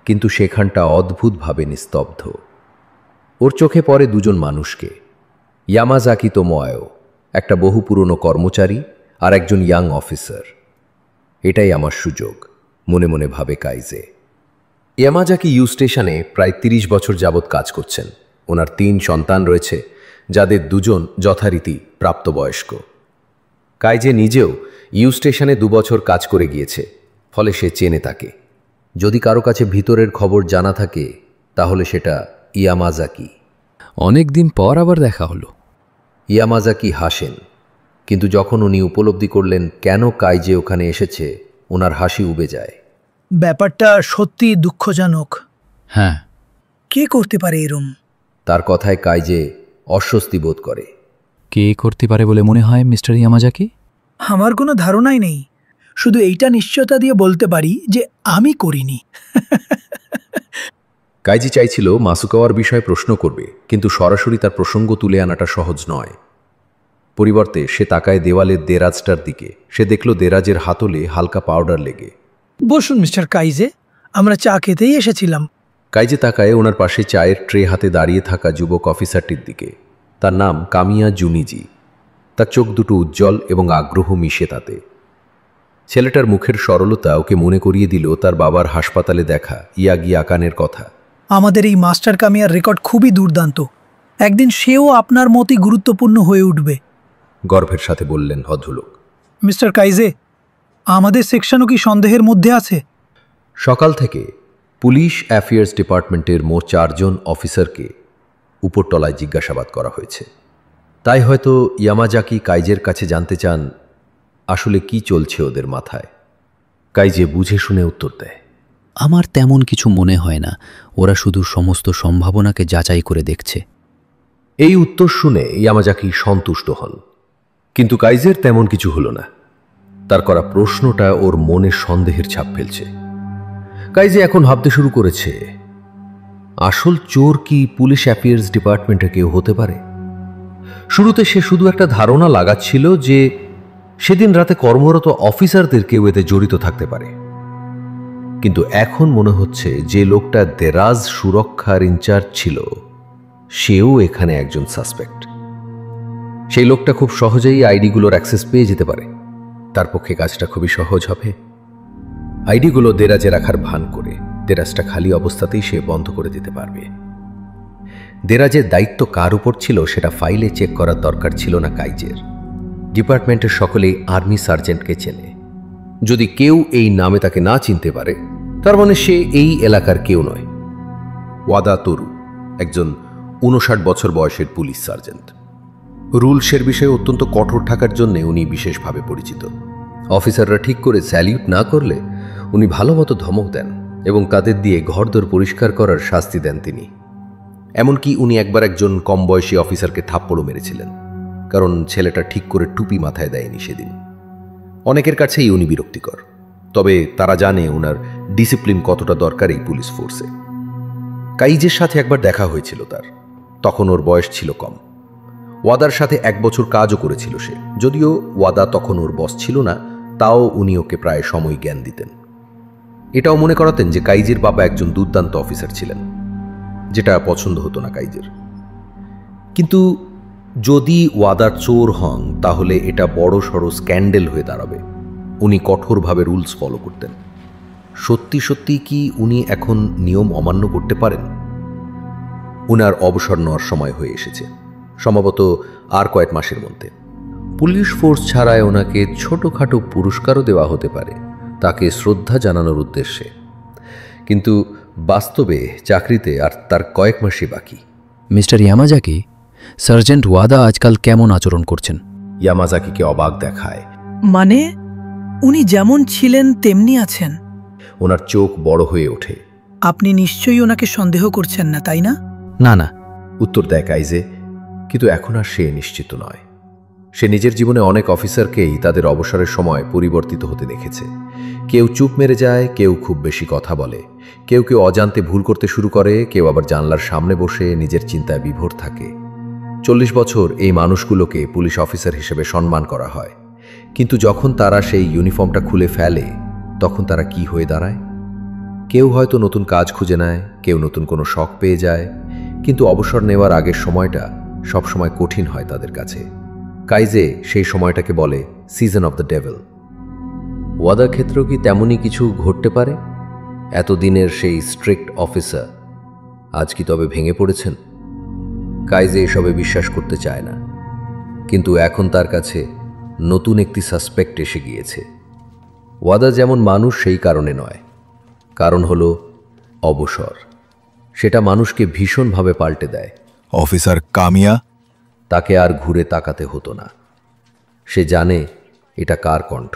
কিন্তু সেখানটা অদ্ভুতভাবে নিস্তব্ধ। ওর চোখে পড়ে 2 জন মানুষকে, ইয়ামাজাকি তোমোয়ায়ো, একটা বহু পুরনো কর্মচারী, আর একজন ইয়াং অফিসার। এটাই আমার সুযোগ, মনে মনে ভাবে কাইজে। ইয়ামাজাকি ইউ স্টেশনে প্রায় 30 বছর যাবৎ কাজ করছেন। ওনার 3 সন্তান রয়েছে, যাদের 2 জন যথারীতি প্রাপ্তবয়স্ক। কাইজে নিজেও ইউ স্টেশনে 2 বছর কাজ করে গিয়েছে, ফলে সে চেনে তাকে। যদি কারো কাছে ভিতরের খবর জানা থাকে তাহলে সেটা ইয়ামাজাকি। অনেক দিন পর আবার দেখা হলো। ইয়ামাজাকি হাসেন, কিন্তু যখন উনি উপলব্ধি করলেন কেন কাইজে ওখানে এসেছে, ওনার হাসি উবে যায়। ব্যাপারটা সত্যি দুঃখজনক। হ্যাঁ, কে করতে পারে এরম? তার কথায় কাইজে অস্বস্তি বোধ করে। কে করতে পারে বলে মনে হয় মিস্টার ইয়ামাজাকি? আমার কোনো ধারণাই নেই, শুধু এইটা নিশ্চয়তা দিয়ে বলতে পারি যে আমি করিনি। কাইজি চাইছিল মাসুকাওয়ার বিষয়ে প্রশ্ন করবে, কিন্তু সরাসরি তার প্রসঙ্গ তুলে আনাটা সহজ নয়। পরিবর্তে সে তাকায় দেওয়ালের দেরাজটার দিকে। সে দেখল দেরাজের হাতলে হালকা পাউডার লেগে। বসুন মিস্টার কাইজে, আমরা চা খেতেই এসেছিলাম। কাইজে তাকায় ওনার পাশে চায়ের ট্রে হাতে দাঁড়িয়ে থাকা যুবক অফিসারটির দিকে। তার নাম কামিয়া জুনিজি। তার চোখ দুটো উজ্জ্বল এবং আগ্রহ মিশে তাতে। ছেলেটার মুখের সরলতা ওকে মনে করিয়ে দিল তার বাবার হাসপাতালে দেখা ইয়াগি আকানের কথা। আমাদের এই মাস্টার কামিয়ার রেকর্ড খুবই দুর্দান্ত। একদিন সেও আপনার মতই গুরুত্বপূর্ণ হয়ে উঠবে, গর্বের সাথে বললেন ভদ্রলোক। মিস্টার কাইজে, আমাদের সেকশনও কি সন্দেহের মধ্যে আছে? সকাল থেকে পুলিশ অ্যাফেয়ার্স ডিপার্টমেন্টের মোট 4 জন অফিসারকে উপরতলায় জিজ্ঞাসাবাদ করা হয়েছে। তাই হয়তো ইয়ামাজাকি কাইজের কাছে জানতে চান আসলে কি চলছে ওদের মাথায়। কাইজে বুঝে শুনে উত্তর দেয়, আমার তেমন কিছু মনে হয় না, ওরা শুধু সমস্ত সম্ভাবনাকে যাচাই করে দেখছে। এই উত্তর শুনে ইয়ামাজাকি সন্তুষ্ট হন, কিন্তু কাইজের তেমন কিছু হলো না। তার করা প্রশ্নটা ওর মনে সন্দেহের ছাপ ফেলছে। কাইজে এখন ভাবতে শুরু করেছে, আসল চোর কি পুলিশ অ্যাফেয়ার্স ডিপার্টমেন্টে কেউ হতে পারে? শুরুতে সে শুধু একটা ধারণা লাগাচ্ছিল যে সেদিন রাতে কর্মরত অফিসারদের কেউ এতে জড়িত থাকতে পারে, কিন্তু এখন মনে হচ্ছে যে লোকটা দেরাজ সুরক্ষার ইনচার্জ ছিল সেও এখানে একজন সাসপেক্ট। সেই লোকটা খুব সহজেই আইডিগুলোর অ্যাক্সেস পেয়ে যেতে পারে। তার পক্ষে কাজটা খুবই সহজ হবে। আইডিগুলো দেরাজে রাখার ভান করে দেরাজটা খালি অবস্থাতেই সে বন্ধ করে দিতে পারবে। দেরাজের দায়িত্ব কার উপর ছিল সেটা ফাইলে চেক করার দরকার ছিল না কাইজের। ডিপার্টমেন্টের সকলেই আর্মি সার্জেন্টকে চেনে। যদি কেউ এই নামে তাকে না চিনতে পারে, তার মানে সে এই এলাকার কেউ নয়। ওয়াদা তরু একজন 59 বছর বয়সের পুলিশ সার্জেন্ট। রুলসের বিষয়ে অত্যন্ত কঠোর থাকার জন্য উনি বিশেষভাবে পরিচিত। অফিসাররা ঠিক করে স্যালিউট না করলে উনি ভালো মতো ধমক দেন এবং কাদের দিয়ে ঘরদোর পরিষ্কার করার শাস্তি দেন তিনি। এমনকি উনি একবার একজন কম বয়সী অফিসারকে থাপ্পড়ও মেরেছিলেন, কারণ ছেলেটা ঠিক করে টুপি মাথায় দেয়নি সেদিন। অনেকের কাছেই উনি বিরক্তিকর, তবে তারা জানে ওনার ডিসিপ্লিন কতটা দরকার এই পুলিশ ফোর্সে। কাইজের সাথে একবার দেখা হয়েছিল তার, তখন ওর বয়স ছিল কম। ওয়াদার সাথে 1 বছর কাজও করেছিল সে, যদিও ওয়াদা তখন ওর বস ছিল না, তাও উনি ওকে প্রায় সময় জ্ঞান দিতেন। এটাও মনে করাতেন যে কাইজের বাবা একজন দুর্দান্ত অফিসার ছিলেন, যেটা পছন্দ হতো না কাইজের। কিন্তু যদি ওয়াদার চোর হন তাহলে এটা বড় সড়ো স্ক্যান্ডেল হয়ে দাঁড়াবে। উনি কঠোরভাবে রুলস ফলো করতেন। সত্যি সত্যি কি উনি এখন নিয়ম অমান্য করতে পারেন? উনার অবসর নেওয়ার সময় হয়ে এসেছে, সম্ভবত আর কয়েক মাসের মধ্যে। পুলিশ ফোর্স ছাড়াই ওনাকে ছোটোখাটো পুরস্কারও দেওয়া হতে পারে তাকে শ্রদ্ধা জানানোর উদ্দেশ্যে। কিন্তু বাস্তবে চাকরিতে আর তার কয়েক মাসই বাকি। মিস্টার ইয়ামাজাকি, সার্জেন্ট ওয়াদা আজকাল কেমন আচরণ করছেন? ইয়ামাজাকিকে অবাক দেখায়। মানে উনি যেমন ছিলেন তেমনি আছেন? ওনার চোখ বড় হয়ে ওঠে। আপনি নিশ্চয়ই ওনাকে সন্দেহ করছেন না, তাই না? না না, উত্তর দেয় কাইজে, কিন্তু এখন আর সে নিশ্চিত নয়। সে নিজের জীবনে অনেক অফিসারকেই তাদের অবসরের সময় পরিবর্তিত হতে দেখেছে। কেউ চুপ মেরে যায়, কেউ খুব বেশি কথা বলে, কেউ কেউ অজান্তে ভুল করতে শুরু করে, কেউ আবার জানলার সামনে বসে নিজের চিন্তায় বিভোর থাকে। 40 বছর এই মানুষগুলোকে পুলিশ অফিসার হিসেবে সম্মান করা হয়, কিন্তু যখন তারা সেই ইউনিফর্মটা খুলে ফেলে তখন তারা কি হয়ে দাঁড়ায়? কেউ হয়তো নতুন কাজ খুঁজে নেয়, কেউ নতুন কোনো শখ পেয়ে যায়, কিন্তু অবসর নেওয়ার আগের সময়টা সবসময় কঠিন হয় তাদের কাছে। কাইজে সেই সময়টাকে বলে সিজন অফ দ্য ডেভিল। ওয়াদার ক্ষেত্রেও কি তেমনই কিছু ঘটতে পারে? এতদিনের সেই স্ট্রিক্ট অফিসার আজ কি তবে ভেঙে পড়েছেন? কাইজে এসবে বিশ্বাস করতে চায় না, কিন্তু এখন তার কাছে নতুন একটি সাসপেক্ট এসে গিয়েছে। ওয়াদা যেমন মানুষ সেই কারণে নয়, কারণ হলো অবসর। সেটা মানুষকে ভীষণভাবে পাল্টে দেয়। অফিসার কামিয়া? তাকে আর ঘুরে তাকাতে হতো না। সে জানে এটা কার কণ্ঠ।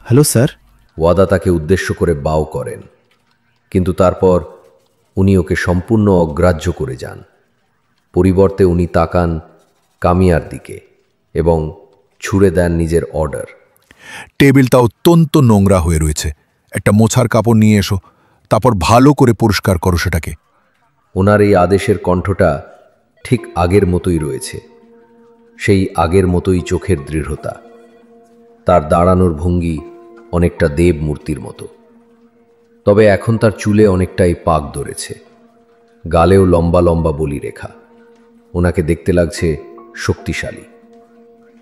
Hello sir. ওয়াদা তাকে উদ্দেশ্য করে বাও করেন, কিন্তু তারপর উনি ওকে সম্পূর্ণ অগ্রাহ্য করে যান। পরিবর্তে উনি তাকান কামিয়ার দিকে এবং ছুড়ে দেন নিজের অর্ডার। টেবিলটা অত্যন্ত নোংরা হয়ে রয়েছে, একটা মোছার কাপড় নিয়ে এসো, তারপর ভালো করে পরিষ্কার করো সেটাকে। ওনার এই আদেশের কণ্ঠটা ঠিক আগের মতোই রয়েছে, সেই আগের মতোই চোখের দৃঢ়তা। তার দাঁড়ানোর ভঙ্গি অনেকটা দেব মূর্তির মতো, তবে এখন তার চুলে অনেকটাই পাক ধরেছে, গালেও লম্বা লম্বা বলি রেখা। ওনাকে দেখতে লাগছে শক্তিশালী।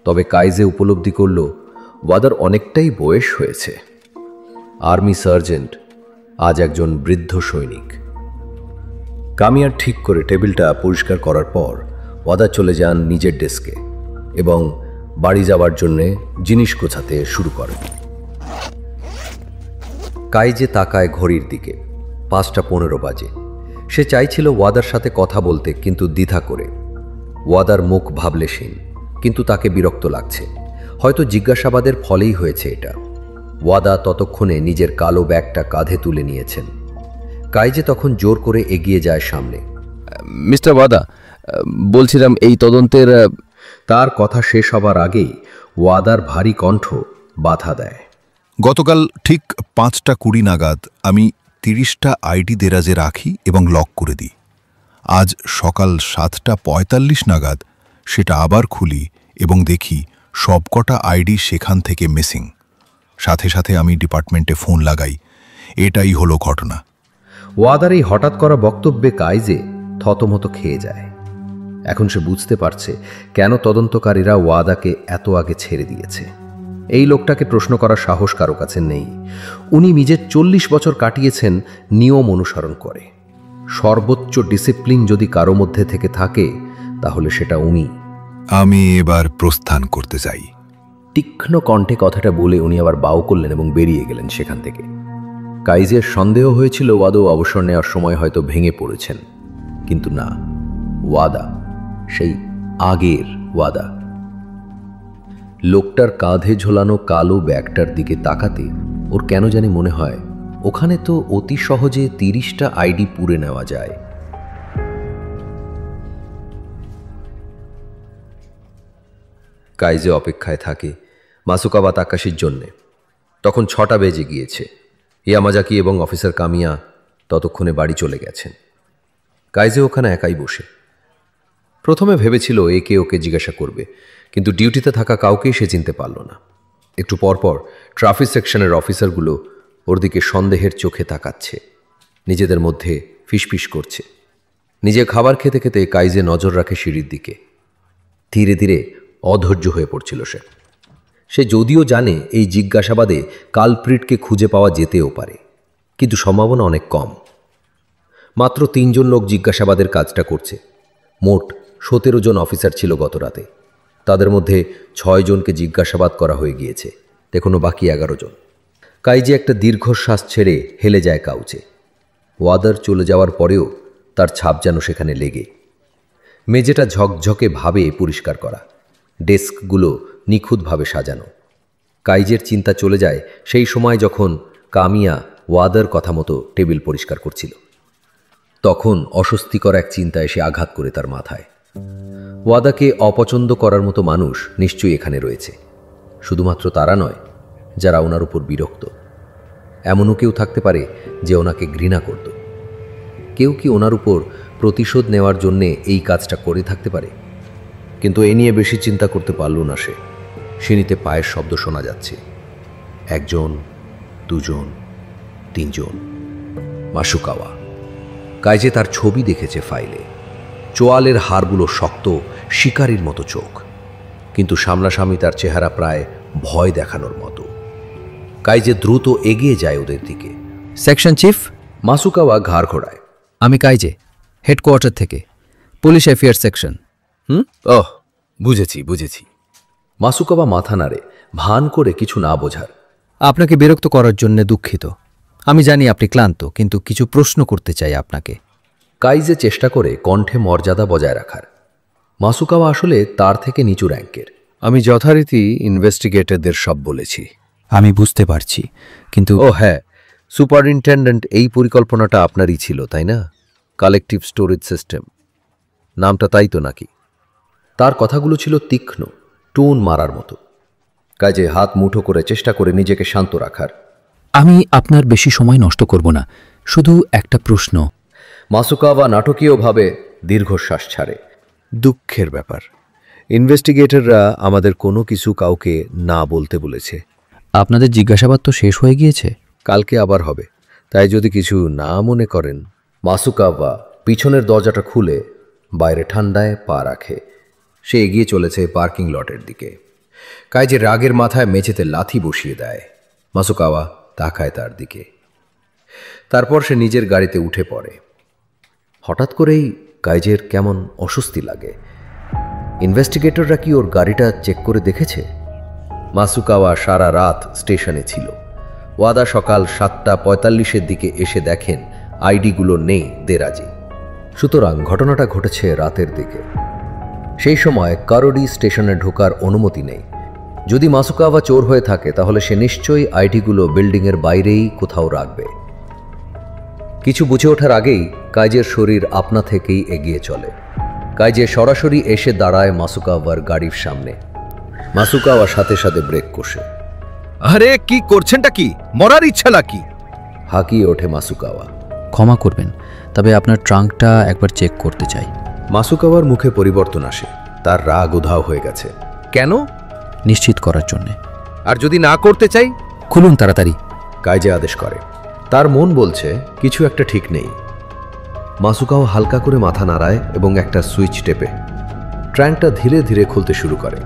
তবে কাইজে উপলব্ধি করল ওয়াদার অনেকটাই বয়স হয়েছে। আর্মি সার্জেন্ট আজ একজন বৃদ্ধ সৈনিক। কামিয়ার ঠিক করে টেবিলটা পরিষ্কার করার পর ওয়াদা চলে যান নিজের ডেস্কে এবং বাড়ি যাওয়ার জন্যে জিনিস গোছাতে শুরু করেন। কাইজে তাকায় ঘড়ির দিকে, 5:15 বাজে। সে চাইছিল ওয়াদার সাথে কথা বলতে, কিন্তু দ্বিধা করে। ওয়াদার মুখ ভাবলেশীন, কিন্তু তাকে বিরক্ত লাগছে। হয়তো জিজ্ঞাসাবাদের ফলেই হয়েছে এটা। ওয়াদা ততক্ষণে নিজের কালো ব্যাগটা কাঁধে তুলে নিয়েছেন। কাইজে তখন জোর করে এগিয়ে যায় সামনে। মিস্টার ওয়াদা, বলছিলাম এই তদন্তের... তার কথা শেষ হবার আগেই ওয়াদার ভারী কণ্ঠ বাধা দেয়। গতকাল ঠিক 5:20 নাগাদ আমি 30টা আইডি দেরাজে রাখি এবং লক করে দিই। আজ সকাল 7:45 নাগাদ সেটা আবার খুলি এবং দেখি সবকটা আইডি সেখান থেকে মিসিং। সাথে সাথে আমি ডিপার্টমেন্টে ফোন লাগাই। এটাই হলো ঘটনা। ওয়াদার এই হঠাৎ করা বক্তব্যে কাইজে থতমত খেয়ে যায়। এখন সে বুঝতে পারছে কেন তদন্তকারীরা ওয়াদাকে এত আগে ছেড়ে দিয়েছে। এই লোকটাকে প্রশ্ন করার সাহস কারো কাছে নেই। উনি নিজের 40 বছর কাটিয়েছেন নিয়ম অনুসরণ করে। সর্বোচ্চ ডিসিপ্লিন যদি কারো মধ্যে থেকে থাকে তাহলে সেটা উনি। আমি এবার প্রস্থান করতে চাই। তীক্ষ্ণ কণ্ঠে কথাটা বলে উনি আবার বাউ করলেন এবং বেরিয়ে গেলেন সেখান থেকে। কাইজের সন্দেহ হয়েছিল ওয়াদাও অবসর নেওয়ার সময় হয়তো ভেঙে পড়েছেন, কিন্তু না, ওয়াদা সেই আগের ওয়াদা। লোকটার কাঁধে ঝোলানো কালো ব্যাগটার দিকে তাকাতে ওর কেন জানি মনে হয় ওখানে তো অতি সহজে 30টা আইডি পুড়ে নেওয়া যায়। কাইজে অপেক্ষায় থাকে মাসুকাওয়া তাকাশির জন্যে। তখন 6টা বেজে গিয়েছে। ইয়ামাজাকি এবং অফিসার কামিয়া ততক্ষণে বাড়ি চলে গেছেন। কাইজে ওখানে একাই বসে। প্রথমে ভেবেছিল একে ওকে জিজ্ঞাসা করবে, কিন্তু ডিউটিতে থাকা কাউকেই সে চিনতে পারল না। একটু পরপর ট্রাফিক সেকশনের অফিসারগুলো ওর দিকে সন্দেহের চোখে তাকাচ্ছে, নিজেদের মধ্যে ফিসফিস করছে। নিজে খাবার খেতে খেতে কাইজে নজর রাখে সিঁড়ির দিকে। ধীরে ধীরে অধৈর্য হয়ে পড়ছিল সে যদিও জানে এই জিজ্ঞাসাবাদে কালপ্রিটকে খুঁজে পাওয়া যেতেও পারে, কিন্তু সম্ভাবনা অনেক কম। মাত্র 3 জন লোক জিজ্ঞাসাবাদের কাজটা করছে। মোট 17 জন অফিসার ছিল গত রাতে। তাদের মধ্যে 6 জনকে জিজ্ঞাসাবাদ করা হয়ে গিয়েছে, এখনো বাকি 11 জন। কাইজে একটা দীর্ঘশ্বাস ছেড়ে হেলে যায় কাউচে। ওয়াদার চলে যাওয়ার পরেও তার ছাপ যেন সেখানে লেগে। মেঝেটা ঝকঝকে ভাবে পরিষ্কার করা, ডেস্কগুলো নিখুঁতভাবে সাজানো। কাইজের চিন্তা চলে যায় সেই সময় যখন কামিয়া ওয়াদার কথা মতো টেবিল পরিষ্কার করছিল। তখন অস্বস্তিকর এক চিন্তা এসে আঘাত করে তার মাথায়। ওয়াদাকে অপছন্দ করার মতো মানুষ নিশ্চয়ই এখানে রয়েছে। শুধুমাত্র তারা নয় যারা ওনার উপর বিরক্ত। এমনও কেউ থাকতে পারে যে ওনাকে ঘৃণা করত। কেউ কি ওনার উপর প্রতিশোধ নেওয়ার জন্যে এই কাজটা করে থাকতে পারে? কিন্তু এ নিয়ে বেশি চিন্তা করতে পারল না সে। সিঁড়িতে পায়ের শব্দ শোনা যাচ্ছে। 1 জন, 2 জন, 3 জন। মাসুকাওয়া। কাইজে তার ছবি দেখেছে ফাইলে। চোয়ালের হাড়গুলো শক্ত, শিকারীর মতো চোখ, কিন্তু সামনাসামনি তার চেহারা প্রায় ভয় দেখানোর মতো। কাইজে দ্রুত এগিয়ে যায় ওদের দিকে। Section chief. মাসুকাওয়া ঘাড় ঘোরায়। আমি কাইজে, হেডকোয়ার্টার থেকে, পুলিশ অ্যাফেয়ার্স সেকশন। ওহ, বুঝেছি। মাসুকাওয়া মাথা নাড়ে, ভান করে কিছু না বোঝার। আপনাকে বিরক্ত করার জন্য দুঃখিত। আমি জানি আপনি ক্লান্ত, কিন্তু কিছু প্রশ্ন করতে চাই আপনাকে। কাইজে চেষ্টা করে কণ্ঠে মর্যাদা বজায় রাখার। মাসুকাওয়া আসলে তার থেকে নিচু র্যাঙ্কের। আমি যথারীতি ইনভেস্টিগেটরদের সব বলেছি। আমি বুঝতে পারছি, কিন্তু ও হ্যাঁ, সুপারিনটেন্ডেন্ট, এই পরিকল্পনাটা আপনারই ছিল, তাই না? কালেকটিভ স্টোরেজ সিস্টেম নামটা তাই তো নাকি? তার কথাগুলো ছিল তীক্ষ্ণ, টোন মারার মতো। কাজে হাত মুঠো করে চেষ্টা করে নিজেকে শান্ত রাখার। আমি আপনার বেশি সময় নষ্ট করব না, শুধু একটা প্রশ্ন। মাসুকাওয়া নাটকীয়ভাবে দীর্ঘশ্বাস ছাড়ে। দুঃখের ব্যাপার, ইনভেস্টিগেটররা আমাদের কোনো কিছু কাউকে না বলতে বলেছে। আপনাদের জিজ্ঞাসাবাদ তো শেষ হয়ে গিয়েছে। কালকে আবার হবে, তাই যদি কিছু না মনে করেন। মাসুকাওয়া পিছনের দরজাটা খুলে বাইরে ঠান্ডায় পা রাখে। সে এগিয়ে চলেছে পার্কিং লটের দিকে। কাইজে রাগের মাথায় মেঝেতে লাথি বসিয়ে দেয়। মাসুকাওয়া তাকায় তার দিকে। তারপর সে নিজের গাড়িতে উঠে পড়ে। হঠাৎ করেই কাইজের কেমন অস্বস্তি লাগে। ইনভেস্টিগেটররা কি ওর গাড়িটা চেক করে দেখেছে? মাসুকাওয়া সারা রাত স্টেশনে ছিল। ওয়াদা সকাল 7:45-এর দিকে এসে দেখেন আইডিগুলো নেই দেরাজে। সুতরাং ঘটনাটা ঘটেছে রাতের দিকে। সেই সময় কারোডি স্টেশনে ঢোকার অনুমতি নেই। যদি মাসুকাওয়া চোর হয়ে থাকে তাহলে সে নিশ্চয়ই আইডিগুলো বিল্ডিংয়ের বাইরেই কোথাও রাখবে। কিছু বুঝে ওঠার আগেই কাইজের শরীর আপনা থেকেই এগিয়ে চলে। কাইজে সরাসরি এসে দাঁড়ায় মাসুকাওয়ার গাড়ির সামনে। মাসুকাওয়া সাথে সাথে ব্রেক কষে। আরে কি করছেনটা কি? মরার ইচ্ছা নাকি? হাঁকিয়ে ওঠে মাসুকাওয়া। ক্ষমা করবেন, তবে আপনার ট্রাঙ্কটা একবার চেক করতে চাই। মাসুকাওয়ার মুখে পরিবর্তন আসে। তার রাগ উধাও হয়ে গেছে। কেন? নিশ্চিত করার জন্যে। আর যদি না করতে চাই? খুলুন তাড়াতাড়ি, কাইজে আদেশ করে। তার মন বলছে কিছু একটা ঠিক নেই। মাসুকাওয়া হালকা করে মাথা নাড়ায় এবং একটা সুইচ টেপে ট্রাঙ্কটা ধীরে ধীরে খুলতে শুরু করে।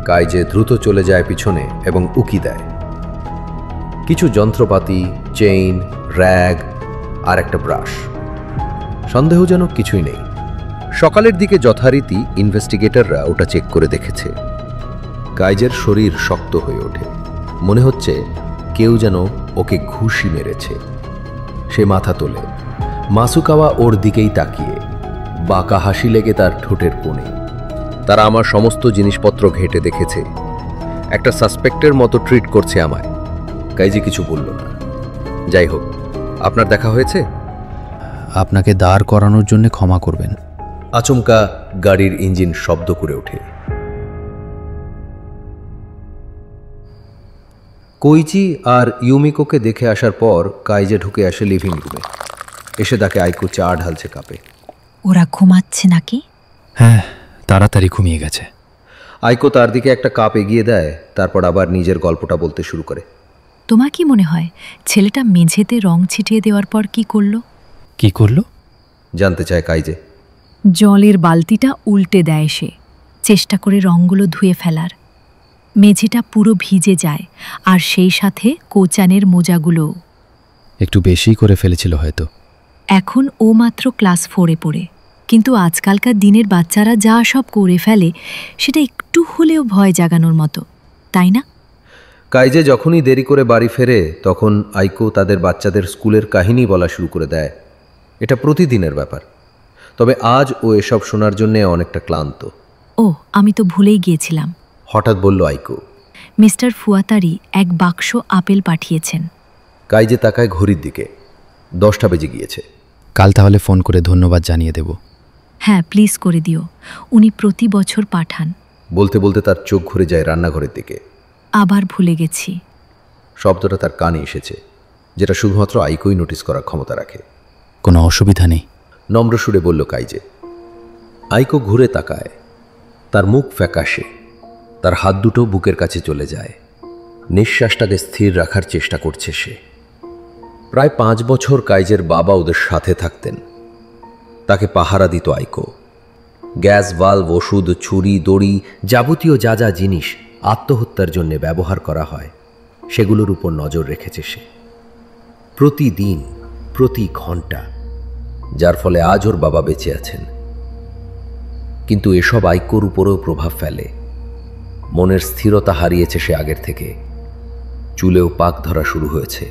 কাইজে দ্রুত চলে যায় পিছনে এবং উকি দেয়। কিছু যন্ত্রপাতি, চেইন, র্যাগ আর একটা ব্রাশ। সন্দেহজনক কিছুই নেই। সকালের দিকে যথারীতি ইনভেস্টিগেটররা ওটা চেক করে দেখেছে। কাইজের শরীর শক্ত হয়ে ওঠে। মনে হচ্ছে কেউ যেন ওকে ঘুষি মেরেছে। সে মাথা তোলে। মাসুকাওয়া ওর দিকেই তাকিয়ে, বাঁকা হাসি লেগে তার ঠোঁটের কোণে। তারা আমার সমস্ত জিনিসপত্র ঘেঁটে দেখেছে, একটা সাসপেক্টের মতো ট্রিট করছে আমায়। কাইজি কিছু বলল না। যাই হোক, আপনার দেখা হয়েছে? আপনাকে দাঁড় করানোর জন্য ক্ষমা করবেন। আচমকা গাড়ির ইঞ্জিন শব্দ করে ওঠে। কোইচি আর ইউমিকোকে দেখে আসার পর কাইজে ঢুকে আসে লিভিং রুমে। এসে তাকে আইকো চা ঢালছে কাপে। ওরা ঘুমাচ্ছে নাকি? হ্যাঁ, তাড়াতাড়ি ঘুমিয়ে গেছে। আইকো তার দিকে একটা কাপ এগিয়ে দেয়, তারপর আবার নিজের গল্পটা বলতে শুরু করে। তোমার কি মনে হয় ছেলেটা মেঝেতে রং ছিটিয়ে দেওয়ার পর কি করলো? কি করলো জানতে চায় কাইজে। জলের বালতিটা উল্টে দেয় সে, চেষ্টা করে রঙগুলো ধুয়ে ফেলার। মেঝেটা পুরো ভিজে যায়, আর সেই সাথে কোচানের মোজাগুলো। একটু বেশি করে ফেলেছিল হয়তো। এখন ও মাত্র ক্লাস 4-এ পড়ে, কিন্তু আজকালকার দিনের বাচ্চারা যা সব করে ফেলে সেটা একটু হলেও ভয় জাগানোর মতো, তাই না? কাইজে যখনই দেরি করে বাড়ি ফেরে তখন আইকো তাদের বাচ্চাদের স্কুলের কাহিনী বলা শুরু করে দেয়। এটা প্রতিদিনের ব্যাপার, তবে আজ ও এসব শোনার জন্যে অনেকটা ক্লান্ত। ও, আমি তো ভুলেই গিয়েছিলাম, হঠাৎ বলল আইকো। মিস্টার ফুয়াতারি এক বাক্স আপেল পাঠিয়েছেন। কাইজে তাকায় ঘড়ির দিকে। 10টা বেজে গিয়েছে। কাল তাহলে ফোন করে ধন্যবাদ জানিয়ে দেব। হ্যাঁ, প্লিজ করে দিও, উনি প্রতি বছর পাঠান। বলতে বলতে তার চোখ ঘুরে যায় রান্নাঘরের দিকে। আবার ভুলে গেছি। শব্দটা তার কানে এসেছে, যেটা শুধুমাত্র আইকোই নোটিস করার ক্ষমতা রাখে। কোনো অসুবিধা নেই, নম্র সুরে বলল কাইজে। আইকো ঘুরে তাকায়। তার মুখ ফ্যাকাশে, তার হাত দুটো বুকের কাছে চলে যায়। নিঃশ্বাসটাকে স্থির রাখার চেষ্টা করছে সে। প্রায় 5 বছর কাইজের বাবা ওদের সাথে থাকতেন। তাকে পাহারা দিত আইকো। গ্যাস ভালভ, ওষুধ, ছুরি, দড়ি, যাবতীয় যা যা জিনিস আত্মহত্যার জন্য ব্যবহার করা হয় সেগুলোর উপর নজর রেখেছে সে, প্রতিদিন, প্রতি ঘন্টা, যার ফলে আজ ওর বাবা বেঁচে আছেন। কিন্তু এসব আইকোর উপরেও প্রভাব ফেলে। মনের স্থিরতা হারিয়েছে সে আগের থেকে। চুলেও পাক ধরা শুরু হয়েছে।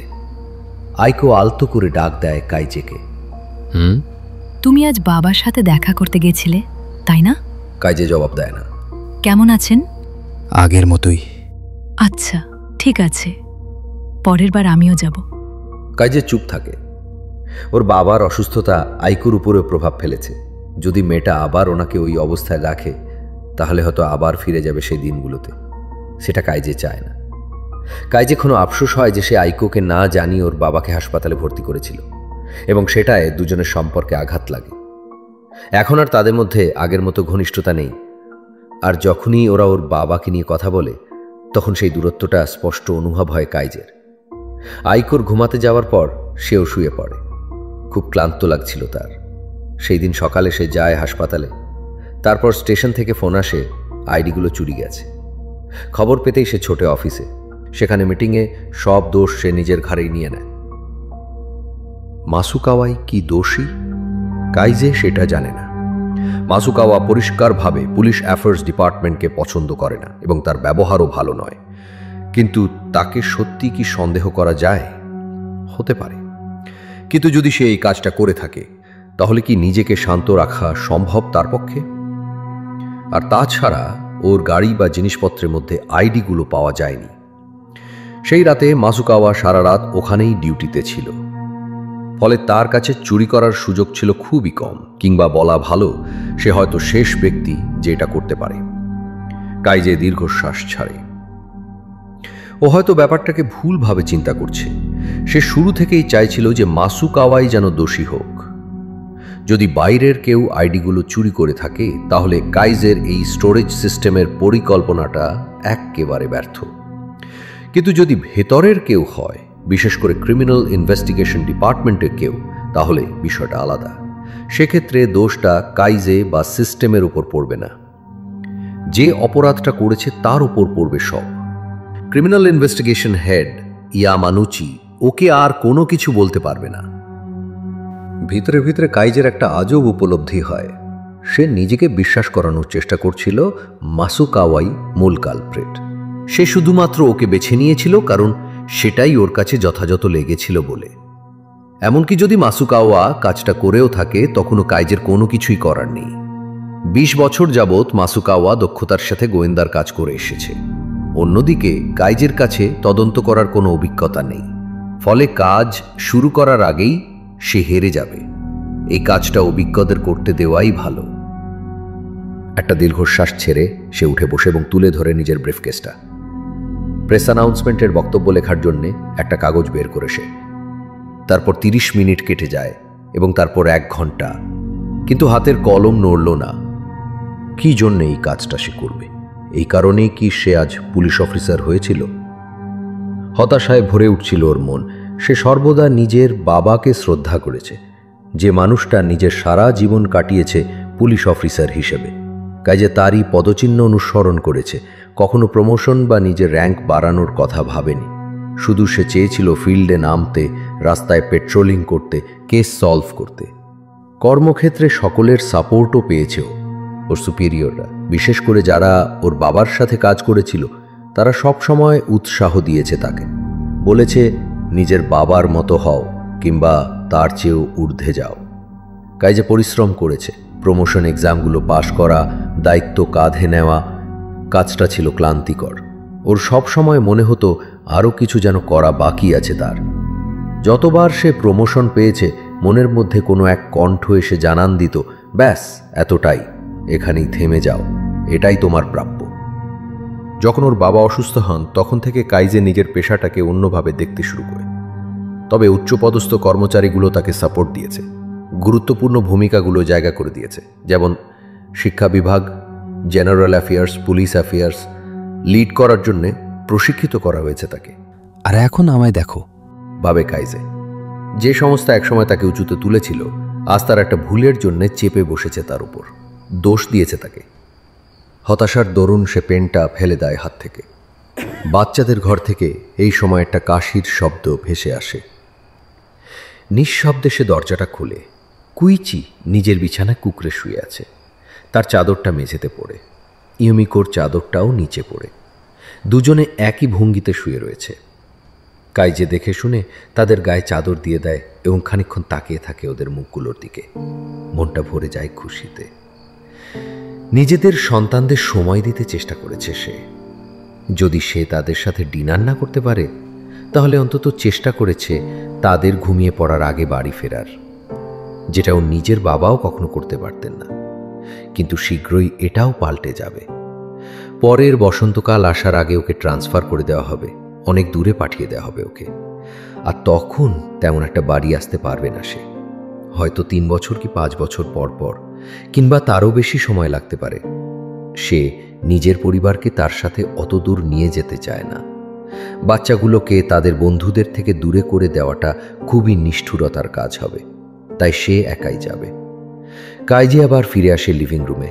আইকো আলতো করে ডাক দেয় কাইজেকে। তুমি আজ বাবার সাথে দেখা করতে গেছিলে, তাই না? কাইজে জবাব দেয় না। কেমন আছেন? আগের মতোই। আচ্ছা, ঠিক আছে, পরের বার আমিও যাব। কাইজে চুপ থাকে। ওর বাবার অসুস্থতা আইকোর উপরেও প্রভাব ফেলেছে। যদি মেয়েটা আবার ওনাকে ওই অবস্থায় রাখে তাহলে হয়তো আবার ফিরে যাবে সেই দিনগুলোতে। সেটা কাইজে চায় না। কাইজে কোনো আফসোস হয় যে সে আইকোকে না জানিয়ে ওর বাবাকে হাসপাতালে ভর্তি করেছিল, এবং সেটায় দুজনের সম্পর্কে আঘাত লাগে। এখন আর তাদের মধ্যে আগের মতো ঘনিষ্ঠতা নেই। আর যখনই ওরা ওর বাবাকে নিয়ে কথা বলে তখন সেই দূরত্বটা স্পষ্ট অনুভব হয় কাইজের। আইকোর ঘুমাতে যাওয়ার পর সেও শুয়ে পড়ে। খুব ক্লান্ত লাগছিল তার। সেই দিন সকালে সে যায় হাসপাতালে। তারপর স্টেশন থেকে ফোন আসে আইডিগুলো চুরি গেছে। খবর পেতেই সে ছোটে অফিসে। সেখানে মিটিংয়ে সব দোষ সে নিজের ঘাড়েই নিয়ে নেয়। মাসুকাওয়াই কি দোষী? কাইজে সেটা জানে না। মাসুকাওয়া পরিষ্কারভাবে পুলিশ অ্যাফেয়ার্স ডিপার্টমেন্টকে পছন্দ করে না এবং তার ব্যবহারও ভালো নয়। কিন্তু তাকে সত্যি কি সন্দেহ করা যায়? হতে পারে। কিন্তু যদি সে এই কাজটা করে থাকে তাহলে কি নিজেকে শান্ত রাখা সম্ভব তার পক্ষে? আর তাছাড়া ওর গাড়ি বা জিনিসপত্রের মধ্যে আইডিগুলো পাওয়া যায়নি। সেই রাতে মাসুকাওয়া সারা রাত ওখানেই ডিউটিতে ছিল। ফলে তার কাছে চুরি করার সুযোগ ছিল খুবই কম, কিংবা বলা ভালো সে হয়তো শেষ ব্যক্তি যে এটা করতে পারে। কাইজে দীর্ঘশ্বাস ছাড়ে। ও হয়তো ব্যাপারটাকে ভুলভাবে চিন্তা করছে। সে শুরু থেকেই চাইছিল যে মাসুকাওয়াই যেন দোষী হোক। যদি বাইরের কেউ আইডিগুলো চুরি করে থাকে তাহলে কাইজের এই স্টোরেজ সিস্টেমের পরিকল্পনাটা একেবারে ব্যর্থ। কিন্তু যদি ভেতরের কেউ হয়, বিশেষ করে ক্রিমিনাল ইনভেস্টিগেশন ডিপার্টমেন্টের কেউ, তাহলে বিষয়টা আলাদা। সেক্ষেত্রে দোষটা কাইজে বা সিস্টেমের উপর পড়বে না। যে অপরাধটা করেছে তার উপর পড়বে সব। ক্রিমিনাল ইনভেস্টিগেশন হেড ইয়ামানুচি ওকে আর কোনো কিছু বলতে পারবে না। ভিতরে ভিতরে কাইজের একটা আজব উপলব্ধি হয়। সে নিজেকে বিশ্বাস করানোর চেষ্টা করছিল মাসুকাওয়াই মূল কালপ্রিট। সে শুধুমাত্র ওকে বেছে নিয়েছিল কারণ সেটাই ওর কাছে যথাযথ লেগেছিল বলে। এমনকি যদি মাসুকাওয়া কাজটা করেও থাকে তখনও কাইজের কোনো কিছুই করার নেই। 20 বছর যাবৎ মাসুকাওয়া দক্ষতার সাথে গোয়েন্দার কাজ করে এসেছে। অন্যদিকে কাইজের কাছে তদন্ত করার কোনো অভিজ্ঞতা নেই, ফলে কাজ শুরু করার আগেই সে হেরে যাবে। এই কাজটা অভিজ্ঞদের করতে দেওয়াই ভালো। একটা দীর্ঘশ্বাস ছেড়ে সে উঠে বসে এবং তুলে ধরে নিজের ব্রিফকেসটা। প্রেস অ্যানাউন্সমেন্টের বক্তব্য লেখার জন্যে একটা কাগজ বের করে সে। তারপর 30 মিনিট কেটে যায় এবং তারপর 1 ঘন্টা, কিন্তু হাতের কলম নড়ল না। কি জন্যে এই কাজটা সে করবে? এই কারণেই কি সে আজ পুলিশ অফিসার হয়েছিল? হতাশায় ভরে উঠছিল ওর মন। সে সর্বদা নিজের বাবাকে শ্রদ্ধা করেছে, যে মানুষটা নিজের সারা জীবন কাটিয়েছে পুলিশ অফিসার হিসেবে। কাজে তারই পদচিহ্ন অনুসরণ করেছে, কখনো প্রমোশন বা নিজের র্যাঙ্ক বাড়ানোর কথা ভাবেনি। শুধু সে চেয়েছিল ফিল্ডে নামতে, রাস্তায় পেট্রোলিং করতে, কেস সলভ করতে। কর্মক্ষেত্রে সকলের সাপোর্টও পেয়েছে ওর সুপিরিয়ররা, বিশেষ করে যারা ওর বাবার সাথে কাজ করেছিল। তারা সব সময় উৎসাহ দিয়েছে তাকে, বলেছে নিজের বাবার মতো হও কিংবা তার চেয়েও ঊর্ধ্বে যাও। কাজে পরিশ্রম করেছে, প্রমোশন এক্সামগুলো পাশ করা, দায়িত্ব কাঁধে নেওয়া। কাজটা ছিল ক্লান্তিকর। ওর সব সময় মনে হতো আরও কিছু যেন করা বাকি আছে তার। যতবার সে প্রমোশন পেয়েছে, মনের মধ্যে কোনো এক কণ্ঠ এসে জানান দিত, ব্যাস এতটাই, এখানেই থেমে যাও, এটাই তোমার প্রাপ্য। যখন ওর বাবা অসুস্থ হন, তখন থেকে কাইজে নিজের পেশাটাকে অন্যভাবে দেখতে শুরু করে। তবে উচ্চপদস্থ কর্মচারীগুলো তাকে সাপোর্ট দিয়েছে, গুরুত্বপূর্ণ ভূমিকাগুলো জায়গা করে দিয়েছে, যেমন শিক্ষা বিভাগ, general affairs, police affairs lead করার জন্যে প্রশিক্ষিত করা হয়েছে তাকে। আর এখন আমায় দেখো, ভাবে কাইজে। যে সংস্থা একসময় তাকে উঁচুতে তুলেছিল, আজ তার একটা ভুলের জন্যে চেপে বসেছে তার উপর, দোষ দিয়েছে তাকে। হতাশার দরুন সে পেনটা ফেলে দেয় হাত থেকে। বাচ্চাদের ঘর থেকে এই সময় একটা কাশির শব্দ ভেসে আসে। নিঃশব্দে সে দরজাটা খুলে। কুইচি নিজের বিছানায় কুকড়ে শুয়ে আছে, তার চাদরটা মেঝেতে পড়ে, ইউমিকোর চাদরটাও নিচে পড়ে। দুজনে একই ভঙ্গিতে শুয়ে রয়েছে। কাইজে দেখে শুনে তাদের গায়ে চাদর দিয়ে দেয় এবং খানিকক্ষণ তাকিয়ে থাকে ওদের মুখগুলোর দিকে। মনটা ভরে যায় খুশিতে। নিজেদের সন্তানদের সময় দিতে চেষ্টা করেছে সে। যদি সে তাদের সাথে ডিনার না করতে পারে, তাহলে অন্তত চেষ্টা করেছে তাদের ঘুমিয়ে পড়ার আগে বাড়ি ফেরার, যেটা ও নিজের বাবাও কখনো করতে পারতেন না। কিন্তু শীঘ্রই এটাও পাল্টে যাবে। পরের বসন্তকাল আসার আগে ওকে ট্রান্সফার করে দেওয়া হবে, অনেক দূরে পাঠিয়ে দেওয়া হবে ওকে। আর তখন তেমন একটা বাড়ি আসতে পারবে না সে, হয়তো 3 বছর কি 5 বছর পর পর, কিংবা তারও বেশি সময় লাগতে পারে। সে নিজের পরিবারকে তার সাথে অত দূর নিয়ে যেতে চায় না। বাচ্চাগুলোকে তাদের বন্ধুদের থেকে দূরে করে দেওয়াটা খুবই নিষ্ঠুরতার কাজ হবে, তাই সে একাই যাবে। কাইজি আবার ফিরে আসে লিভিং রুমে।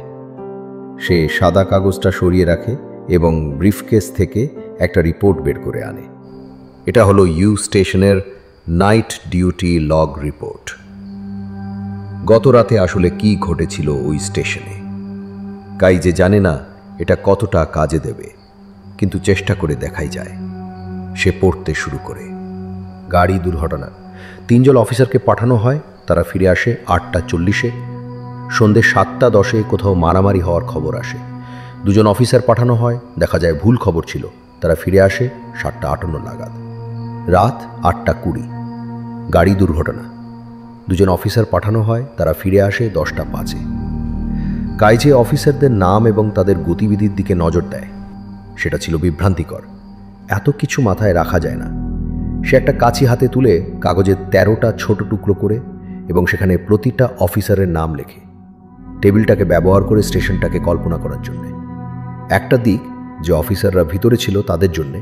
সে সাদা কাগজটা সরিয়ে রাখে এবং ব্রিফকেস থেকে একটা রিপোর্ট বের করে আনে। এটা হলো ইউ স্টেশনের নাইট ডিউটি লগ রিপোর্ট। গত রাতে আসলে কি ঘটেছিল ওই স্টেশনে। কাইজে জানে না এটা কতটা কাজে দেবে, কিন্তু চেষ্টা করে দেখাই যায়। সে পড়তে শুরু করে। গাড়ি দুর্ঘটনা, 3 জন অফিসারকে পাঠানো হয়, তারা ফিরে আসে 8:40-এ। সন্ধ্যে 7:10-এ কোথাও মারামারি হওয়ার খবর আসে। 2 জন অফিসার পাঠানো হয়, দেখা যায় ভুল খবর ছিল, তারা ফিরে আসে 7:58 নাগাদ। রাত 8:20, গাড়ি দুর্ঘটনা, 2 জন অফিসার পাঠানো হয়, তারা ফিরে আসে 10:05-এ। কাইজে অফিসারদের নাম এবং তাদের গতিবিধির দিকে নজর দেয়। সেটা ছিল বিভ্রান্তিকর। এত কিছু মাথায় রাখা যায় না। সে একটা কাঁচি হাতে তুলে কাগজের 13টা ছোট টুকরো করে এবং সেখানে প্রতিটা অফিসারের নাম লেখে। টেবিলটাকে ব্যবহার করে স্টেশনটাকে কল্পনা করার জন্যে। একটা দিক যে অফিসাররা ভিতরে ছিল তাদের জন্যে,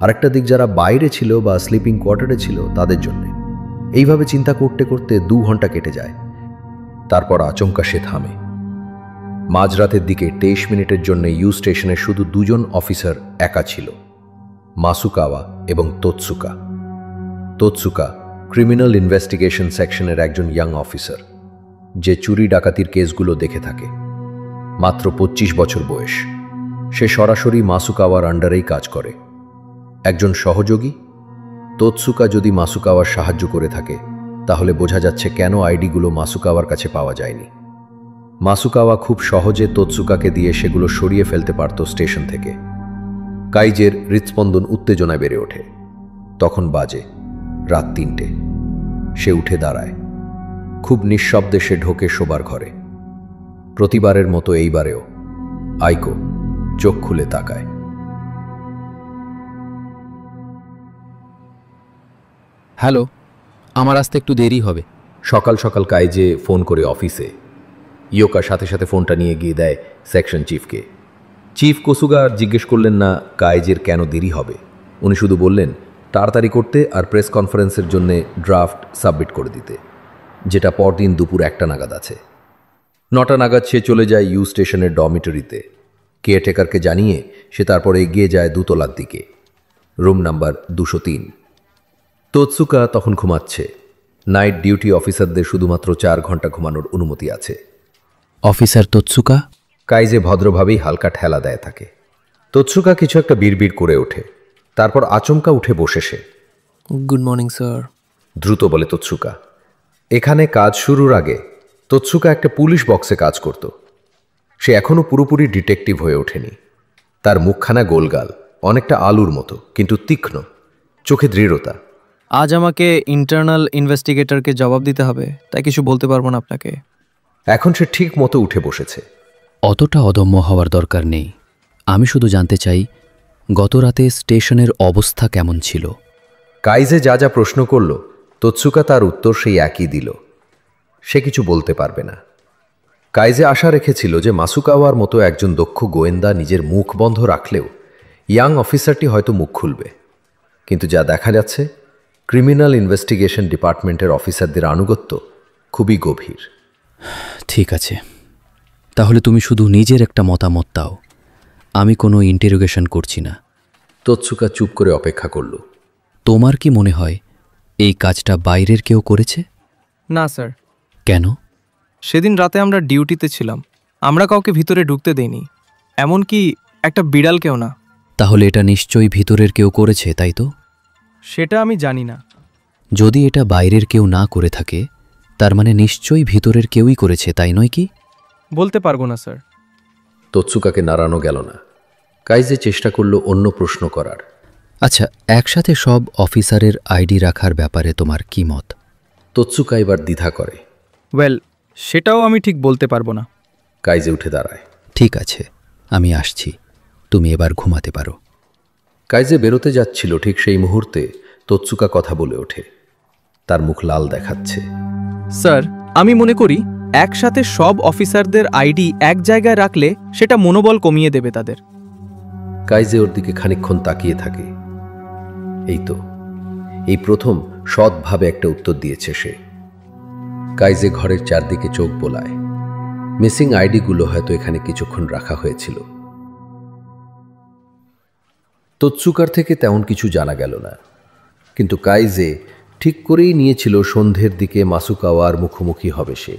আর একটা দিক যারা বাইরে ছিল বা স্লিপিং কোয়ার্টারে ছিল তাদের জন্যে। এইভাবে চিন্তা করতে করতে 2 ঘন্টা কেটে যায়। তারপর আচমকা সে থামে। মাঝরাতের দিকে 23 মিনিটের জন্য ইউ স্টেশনে শুধু 2 জন অফিসার একা ছিল, মাসুকাওয়া এবং তোৎসুকা। তোৎসুকা ক্রিমিনাল ইনভেস্টিগেশন সেকশনের একজন ইয়াং অফিসার, যে চুরি ডাকাতির কেসগুলো দেখে থাকে। মাত্র 25 বছর বয়স। সে সরাসরি মাসুকাওয়ার আন্ডারেই কাজ করে। একজন সহযোগী। তোৎসুকা যদি মাসুকাওয়ার সাহায্য করে থাকে, তাহলে বোঝা যাচ্ছে কেন আইডিগুলো মাসুকাওয়ার কাছে পাওয়া যায়নি। মাসুকাওয়া খুব সহজে তোৎসুকাকে দিয়ে সেগুলো সরিয়ে ফেলতে পারত স্টেশন থেকে। কাইজের হৃৎস্পন্দন উত্তেজনায় বেড়ে ওঠে। তখন বাজে রাত 3টে। সে উঠে দাঁড়ায়। খুব নিঃশব্দে সে ঢোকে শোবার ঘরে। প্রতিবারের মতো এইবারেও আইকো চোখ খুলে তাকায়। হ্যালো, আমার আসতে একটু দেরি হবে। সকাল সকাল কাইজে ফোন করে অফিসে। ইয়োকা সাথে সাথে ফোনটা নিয়ে গিয়ে দেয় সেকশন চিফকে। চিফ কোসুগা জিজ্ঞেস করলেন না কাইজের কেন দেরি হবে। উনি শুধু বললেন তাড়াতাড়ি করতে আর প্রেস কনফারেন্সের জন্য ড্রাফট সাবমিট করে দিতে, যেটা পরদিন দুপুর 1টা নাগাদ আছে। 9টা নাগাদ সে চলে যায় ইউ স্টেশনের ডমিটরিতে। কেয়ারটেকারকে জানিয়ে সে তারপরে এগিয়ে যায় 2 তলার দিকে, রুম নাম্বার 203। তোৎসুকা তখন ঘুমাচ্ছে। নাইট ডিউটি অফিসারদের শুধুমাত্র 4 ঘন্টা ঘুমানোর অনুমতি আছে। অফিসার তোৎসুকা? কাইজে ভদ্রভাবেই হালকা ঠেলা দেয় তাকে। তোৎসুকা কিছু একটা বিড়বিড় করে ওঠে, তারপর আচমকা উঠে বসে সে। গুড মর্নিং স্যার, দ্রুত বলে তোৎসুকা। এখানে কাজ শুরুর আগে তোৎসুকা একটা পুলিশ বক্সে কাজ করত। সে এখনও পুরোপুরি ডিটেকটিভ হয়ে ওঠেনি। তার মুখখানা গোলগাল, অনেকটা আলুর মতো, কিন্তু তীক্ষ্ণ, চোখে দৃঢ়তা। আজ আমাকে ইন্টারনাল ইনভেস্টিগেটরকে জবাব দিতে হবে, তাই কিছু বলতে পারবো না আপনাকে। এখন সে ঠিক মতো উঠে বসেছে। অতটা অদম্য হওয়ার দরকার নেই। আমি শুধু জানতে চাই গত রাতে স্টেশনের অবস্থা কেমন ছিল। কাইজে যা যা প্রশ্ন করল তোৎসুকা তার উত্তর সেই একই দিল। সে কিছু বলতে পারবে না। কাইজে আশা রেখেছিল যে মাসুকাওয়ার মতো একজন দক্ষ গোয়েন্দা নিজের মুখ বন্ধ রাখলেও ইয়াং অফিসারটি হয়তো মুখ খুলবে, কিন্তু যা দেখা যাচ্ছে ক্রিমিনাল ইনভেস্টিগেশন ডিপার্টমেন্টের অফিসারদের আনুগত্য খুবই গভীর। ঠিক আছে, তাহলে তুমি শুধু নিজের একটা মতামত দাও। আমি কোনো ইন্টারোগেশন করছি না। তোৎসুকা চুপ করে অপেক্ষা করল। তোমার কি মনে হয় এই কাজটা বাইরের কেউ করেছে? না স্যার। কেন? সেদিন রাতে আমরা ডিউটিতে ছিলাম, আমরা কাউকে ভিতরে ঢুকতে দেইনি, এমনকি একটা বিড়ালকেও না। তাহলে এটা নিশ্চয়ই ভিতরের কেউ করেছে, তাই তো? সেটা আমি জানি না। যদি এটা বাইরের কেউ না করে থাকে, তার মানে নিশ্চয়ই ভিতরের কেউই করেছে, তাই নয় কি? বলতে পারবো না স্যার। তোৎসুকাকে নাড়ানো গেল না। কাইজে চেষ্টা করল অন্য প্রশ্ন করার। আচ্ছা, একসাথে সব অফিসারের আইডি রাখার ব্যাপারে তোমার কি মত? তোৎসুকা এবার দ্বিধা করে। ওয়েল, সেটাও আমি ঠিক বলতে পারবো না। কাইজে উঠে দাঁড়ায়। ঠিক আছে, আমি আসছি, তুমি এবার ঘুমাতে পারো। কাইজে বেরোতে যাচ্ছিল, ঠিক সেই মুহূর্তে তোৎসুকা কথা বলে ওঠে। তার মুখ লাল দেখাচ্ছে। স্যার, আমি মনে করি একসাথে সব অফিসারদের আইডি এক জায়গায় রাখলে সেটা মনোবল কমিয়ে দেবে তাদের। কাইজে ওর দিকে খানিকক্ষণ তাকিয়ে থাকে। এই তো, এই প্রথম সৎভাবে একটা উত্তর দিয়েছে সে। কাইজে ঘরের চারদিকে চোখ বোলায়। মিসিং আইডিগুলো হয়তো এখানে কিছুক্ষণ রাখা হয়েছিল। তোৎসুকার থেকে তেমন কিছু জানা গেল না, কিন্তু কাইজে ঠিক করেই নিয়েছিল সন্ধ্যের দিকে মাসুকাওয়ার মুখোমুখি হবে সে।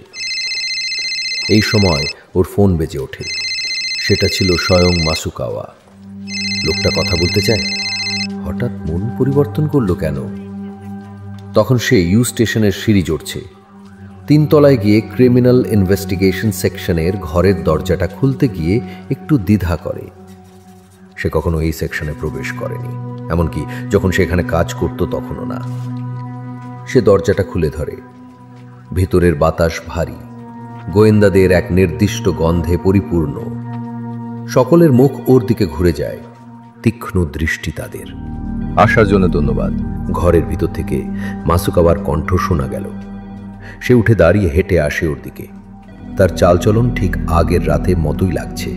এই সময় ওর ফোন বেজে ওঠে। সেটা ছিল স্বয়ং মাসুকাওয়া। লোকটা কথা বলতে চায়, হঠাৎ মন পরিবর্তন করলো কেন? তখন সে ইউ স্টেশনের সিঁড়ি চড়ছে। 3 তলায় গিয়ে ক্রিমিনাল ইনভেস্টিগেশন সেকশনের ঘরের দরজাটা খুলতে গিয়ে একটু দ্বিধা করে। সে কখনো এই সেকশনে প্রবেশ করেনি, এমনকি যখন সে এখানে কাজ করত তখনও না। সে দরজাটা খুলে ধরে। ভেতরের বাতাস ভারী, গোয়েন্দাদের এক নির্দিষ্ট গন্ধে পরিপূর্ণ। সকলের মুখ ওর দিকে ঘুরে যায়, তীক্ষ্ণ দৃষ্টি তাদের। আসার জন্য ধন্যবাদ। ঘরের ভিতর থেকে মাসুকাওয়ার কণ্ঠ শোনা গেল। সে উঠে দাঁড়িয়ে হেঁটে আসে ওর দিকে। তার চালচলন ঠিক আগের রাতের মতোই লাগছে,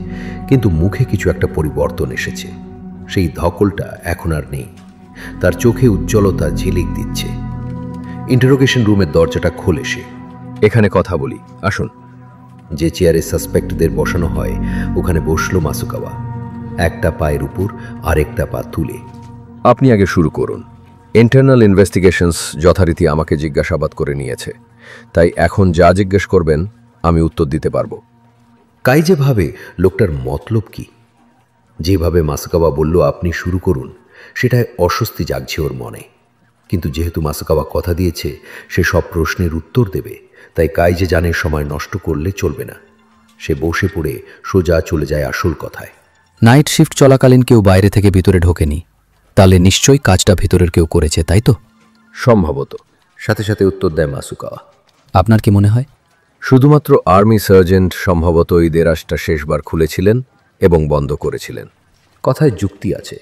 কিন্তু মুখে কিছু একটা পরিবর্তন এসেছে। সেই ধকলটা এখন আর নেই। তার চোখে উজ্জ্বলতা ঝিলিক দিচ্ছে। ইন্টারোগেশন রুমের দরজাটা খোলে সে। এখানে কথা বলি, আসুন। যে চেয়ারে সাসপেক্টদের বসানো হয় ওখানে বসল মাসুকাওয়া, একটা পায়ের উপর আরেকটা পা তুলে। আপনি আগে শুরু করুন। ইন্টারনাল ইনভেস্টিগেশনস যথারীতি আমাকে জিজ্ঞাসাবাদ করে নিয়েছে, তাই এখন যা জিজ্ঞেস করবেন আমি উত্তর দিতে পারবো। কাইজে ভাবে লোকটার মতলব কি? যেভাবে মাসুকাওয়া বলল আপনি শুরু করুন, সেটায় অস্বস্তি জাগছে ওর মনে। কিন্তু যেহেতু মাসুকাওয়া কথা দিয়েছে সে সব প্রশ্নের উত্তর দেবে, তাই কাইজে জানে সময় নষ্ট করলে চলবে না। সে বসে পড়ে সোজা চলে যায় আসল কথায়। নাইট শিফট চলাকালীন কেউ বাইরে থেকে ভিতরে ঢোকেনি, তাহলে নিশ্চয়ই কাজটা ভিতরের কেউ করেছে, তাই তো? সম্ভবত, সাথে সাথে উত্তর দেয় মাসুকাওয়া। আপনার কি মনে হয়? শুধুমাত্র আর্মি সার্জেন্ট সম্ভবত এই দেরাজটা শেষবার খুলেছিলেন এবং বন্ধ করেছিলেন। কথায় যুক্তি আছে,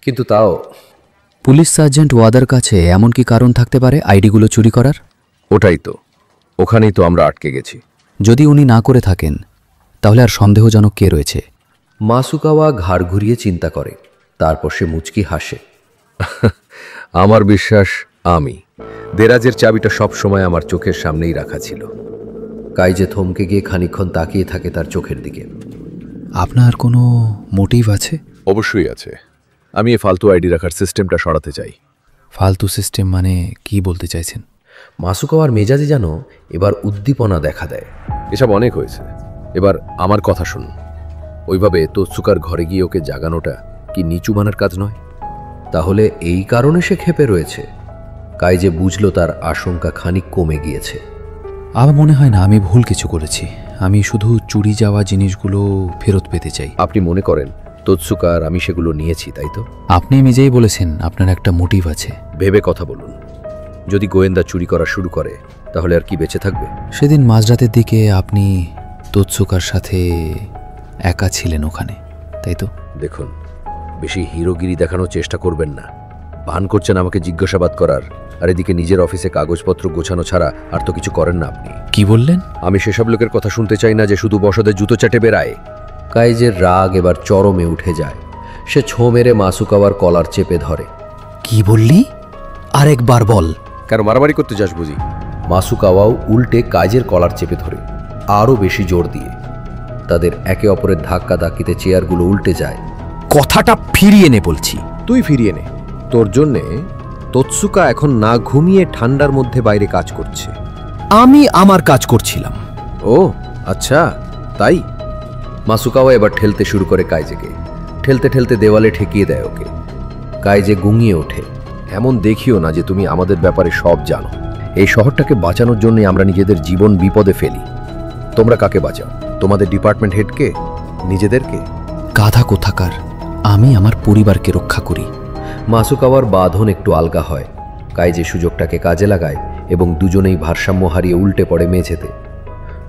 কিন্তু তাও। পুলিশ সার্জেন্ট ওয়াদার কাছে এমন কি কারণ থাকতে পারে আইডিগুলো চুরি করার? ওটাই তো, ওখানেই তো আমরা আটকে গেছি। যদি উনি না করে থাকেন তাহলে আর সন্দেহজনক কে রয়েছে? মাসুকাওয়া ঘাড় ঘুরিয়ে চিন্তা করে, তারপর সে মুচকি হাসে। আমার বিশ্বাস আমি দেরাজের চাবিটা সবসময় আমার চোখের সামনেই রাখা ছিল। কাইজে থমকে গিয়ে খানিকক্ষণ তাকিয়ে থাকে তার চোখের দিকে। আপনার কোনো মোটিভ আছে? অবশ্যই আছে। আমি এই ফালতু আইডি রাখার সিস্টেমটা সরাতে চাই। ফালতু সিস্টেম মানে কি বলতে চাইছেন? মাসুকাওয়ার মেজাজে যেন এবার উদ্দীপনা দেখা দেয়। এসব অনেক হয়েছে, এবার আমার কথা শুনুন। ওইভাবে তোৎসুকার ঘরে গিয়ে ওকে জাগানোটা কি নিচু মানের কাজ নয়? তাহলে এই কারণে সে ক্ষেপে রয়েছে। কাইজে বুঝল তার আশঙ্কা খানিক কমে গিয়েছে। আমার মনে হয় না আমি ভুল কিছু করেছি। আমি শুধু চুরি যাওয়া জিনিসগুলো ফেরত পেতে চাই। আপনি মনে করেন তোৎসুকার আমি সেগুলো নিয়েছি, তাই তো? আপনি নিজেই বলেছেন আপনার একটা মোটিভ আছে। ভেবে কথা বলুন। যদি গোয়েন্দা চুরি করা শুরু করে তাহলে আর কি বেঁচে থাকবে? সেদিন মাঝরাতের দিকে আপনি তোৎসুকার সাথে একা ছিলেন ওখানে, তাই তো? দেখুন, বেশি হিরোগিরি দেখানোর চেষ্টা করবেন না। ভান করছেন আমাকে জিজ্ঞাসাবাদ করার, আর এদিকে নিজের অফিসে কাগজপত্র গোছানো ছাড়া আর তো কিছু করেন না আপনি। কি বললেন? আমি সেসব লোকের কথা শুনতে চাই না যে শুধু বসদের জুতো চাটে বেড়ায়। কাইজের রাগ এবার চরমে উঠে যায়। সে ছো মেরে মাসুকাওয়ার কলার চেপে ধরে। কি বললি? আরেকবার বল। কেন মারামারি করতে যাস বুঝি? মাসুকাওয়াও উল্টে কাইজের কলার চেপে ধরে, আরও বেশি জোর দিয়ে। তাদের একে অপরের ধাক্কা ধাক্কিতে চেয়ারগুলো উল্টে যায়। কথাটা ফিরিয়ে নে বলছি। তুই ফিরিয়ে নে। তোর জন্যে তোৎসুকা এখন না ঘুমিয়ে ঠান্ডার মধ্যে বাইরে কাজ করছে। আমি আমার কাজ করছিলাম। ও আচ্ছা, তাই? মাসুকাওয়া এবার ঠেলতে শুরু করে কাইজেকে। ঠেলতে ঠেলতে দেওয়ালে ঠেকিয়ে দেয় ওকে। কাইজে গুঙিয়ে ওঠে। এমন দেখিও না যে তুমি আমাদের ব্যাপারে সব জানো। এই শহরটাকে বাঁচানোর জন্য আমরা নিজেদের জীবন বিপদে ফেলি। তোমরা কাকে বাঁচাও? তোমাদের ডিপার্টমেন্ট হেডকে? নিজেদেরকে? গাধা কোথাকার! আমি আমার পরিবারকে রক্ষা করি। মাসুকাওয়ার বাঁধন একটু আলগা হয়। কাইজে সুযোগটাকে কাজে লাগায় এবং দুজনেই ভারসাম্য হারিয়ে উল্টে পড়ে মেঝেতে।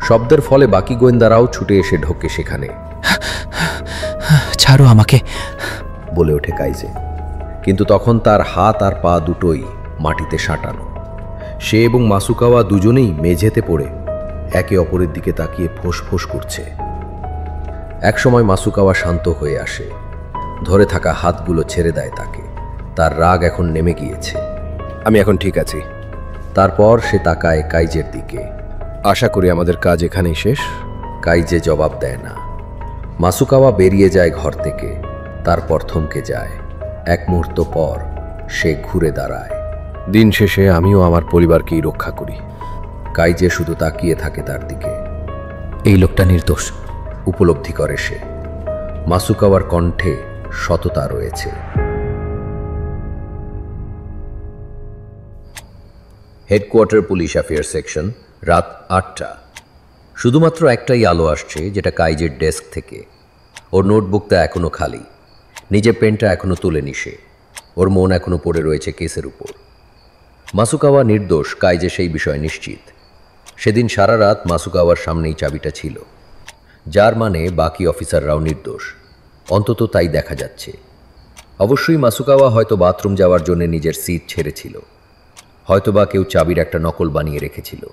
শব্দের ফলে বাকি গোয়েন্দারাও ছুটে এসে ঢোকে সেখানে। ছাড়ো আমাকে, বলে ওঠে কাইজে। কিন্তু তখন তার হাত আর পা দুটোই মাটিতে সাঁটানো। সে এবং মাসুকাওয়া দুজনেই মেঝেতে পড়ে একে অপরের দিকে তাকিয়ে ফোঁস করছে। একসময় মাসুকাওয়া শান্ত হয়ে আসে, ধরে থাকা হাতগুলো ছেড়ে দেয় তাকে। তার রাগ এখন নেমে গিয়েছে। আমি এখন ঠিক আছি। তারপর সে তাকায় কাইজের দিকে। আশা করি আমাদের কাজ এখানেই শেষ। কাইজে জবাব দেয় না। মাসুকাওয়া বেরিয়ে যায় ঘর থেকে, তারপর থমকে যায়। এক মুহূর্ত পর সে ঘুরে দাঁড়ায়। দিন শেষে আমিও আমার পরিবারকেই রক্ষা করি। কাইজে শুধু তাকিয়ে থাকে তার দিকে। এই লোকটা নির্দোষ উপলব্ধি করে সে। মাসুকাওয়ার কণ্ঠে সততা রয়েছে। হেডকোয়ার্টার পুলিশ অ্যাফেয়ার সেকশন, রাত 8টা। শুধুমাত্র একটাই আলো আসছে, যেটা কাইজের ডেস্ক থেকে। ওর নোটবুকটা এখনো খালি। নিজের পেনটা এখনো তুলেনি সে। ওর মন এখনো পড়ে রয়েছে কেসের উপর। মাসুকাওয়া নির্দোষ, কাইজে সেই বিষয়ে নিশ্চিত। সেদিন সারা রাত মাসুকাওয়ার সামনেই চাবিটা ছিল, যার মানে বাকি অফিসাররাও নির্দোষ। অন্তত তাই দেখা যাচ্ছে। অবশ্যই মাসুকাওয়া হয়তো বাথরুম যাওয়ার জন্য নিজের সিট ছেড়েছিল। হয়তোবা কেউ চাবির একটা নকল বানিয়ে রেখেছিল।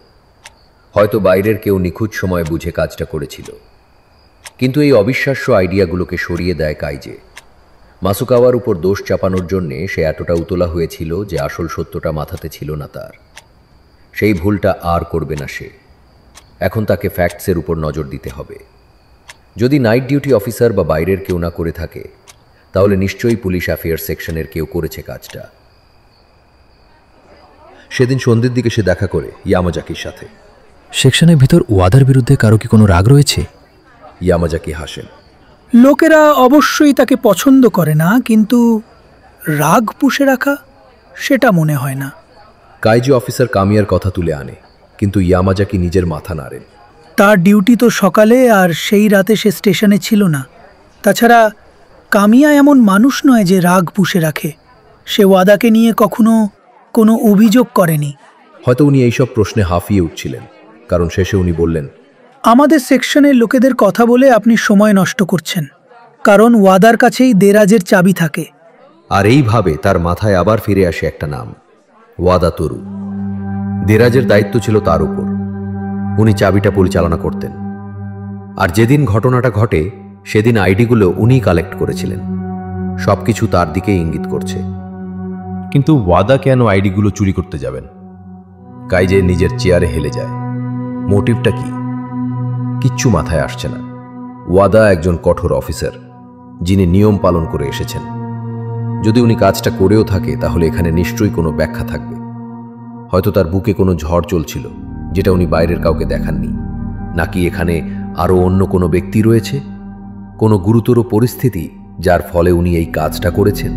হয়তো বাইরের কেউ নিখুঁত সময় বুঝে কাজটা করেছিল। কিন্তু এই অবিশ্বাস্য আইডিয়াগুলোকে সরিয়ে দেয় কাইজে। মাসুকাওয়ার উপর দোষ চাপানোর জন্যে সে এতটা উতলা হয়েছিল যে আসল সত্যটা মাথাতে ছিল না তার। সেই ভুলটা আর করবে না সে। এখন তাকে ফ্যাক্টসের উপর নজর দিতে হবে। যদি নাইট ডিউটি অফিসার বা বাইরের কেউ না করে থাকে, তাহলে নিশ্চয়ই পুলিশ অ্যাফেয়ার সেকশনের কেউ করেছে কাজটা। সেদিন সন্ধ্যের দিকে সে দেখা করে ইয়ামাজাকির সাথে। সেকশনের ভিতর ওয়াদার বিরুদ্ধে কারো কি কোনো রাগ রয়েছে? ইয়ামাজাকি হাসেন। লোকেরা অবশ্যই তাকে পছন্দ করে না, কিন্তু রাগ পুষে রাখা সেটা মনে হয় না। কাইজি অফিসার কামিয়ার কথা তুলে আনে, কিন্তু ইয়ামাজাকি নিজের মাথা নাড়েন। তার ডিউটি তো সকালে, আর সেই রাতে সে স্টেশনে ছিল না। তাছাড়া কামিয়া এমন মানুষ নয় যে রাগ পুষে রাখে। সে ওয়াদাকে নিয়ে কখনো কোনো অভিযোগ করেনি। হয়তো উনি এইসব প্রশ্নে হাঁফিয়ে উঠছিলেন, কারণ শেষে উনি বললেন, আমাদের সেকশনের লোকেদের কথা বলে আপনি সময় নষ্ট করছেন, কারণ ওয়াদার কাছেই দেরাজের চাবি থাকে। আর এইভাবে তার মাথায় আবার ফিরে আসে একটা নাম, ওয়াদা তরু। দেরাজের দায়িত্ব ছিল তার উপর, উনি চাবিটা পরিচালনা করতেন। আর যেদিন ঘটনাটা ঘটে সেদিন আইডিগুলো উনিই কালেক্ট করেছিলেন। সবকিছু তার দিকে ইঙ্গিত করছে। কিন্তু ওয়াদা কেন আইডিগুলো চুরি করতে যাবেন? কাইজে নিজের চেয়ারে হেলে যায়। মোটিভটা কি? কিচ্ছু মাথায় আসছে না। ওয়াদা একজন কঠোর অফিসার, যিনি নিয়ম পালন করে এসেছেন। যদি উনি কাজটা করেও থাকে তাহলে এখানে নিশ্চয়ই কোনো ব্যাখ্যা থাকবে। হয়তো তার বুকে কোনো ঝড় চলছিল, যেটা উনি বাইরের কাউকে দেখাননি। নাকি এখানে আরও অন্য কোনো ব্যক্তি রয়েছে, কোনো গুরুতর পরিস্থিতি যার ফলে উনি এই কাজটা করেছেন।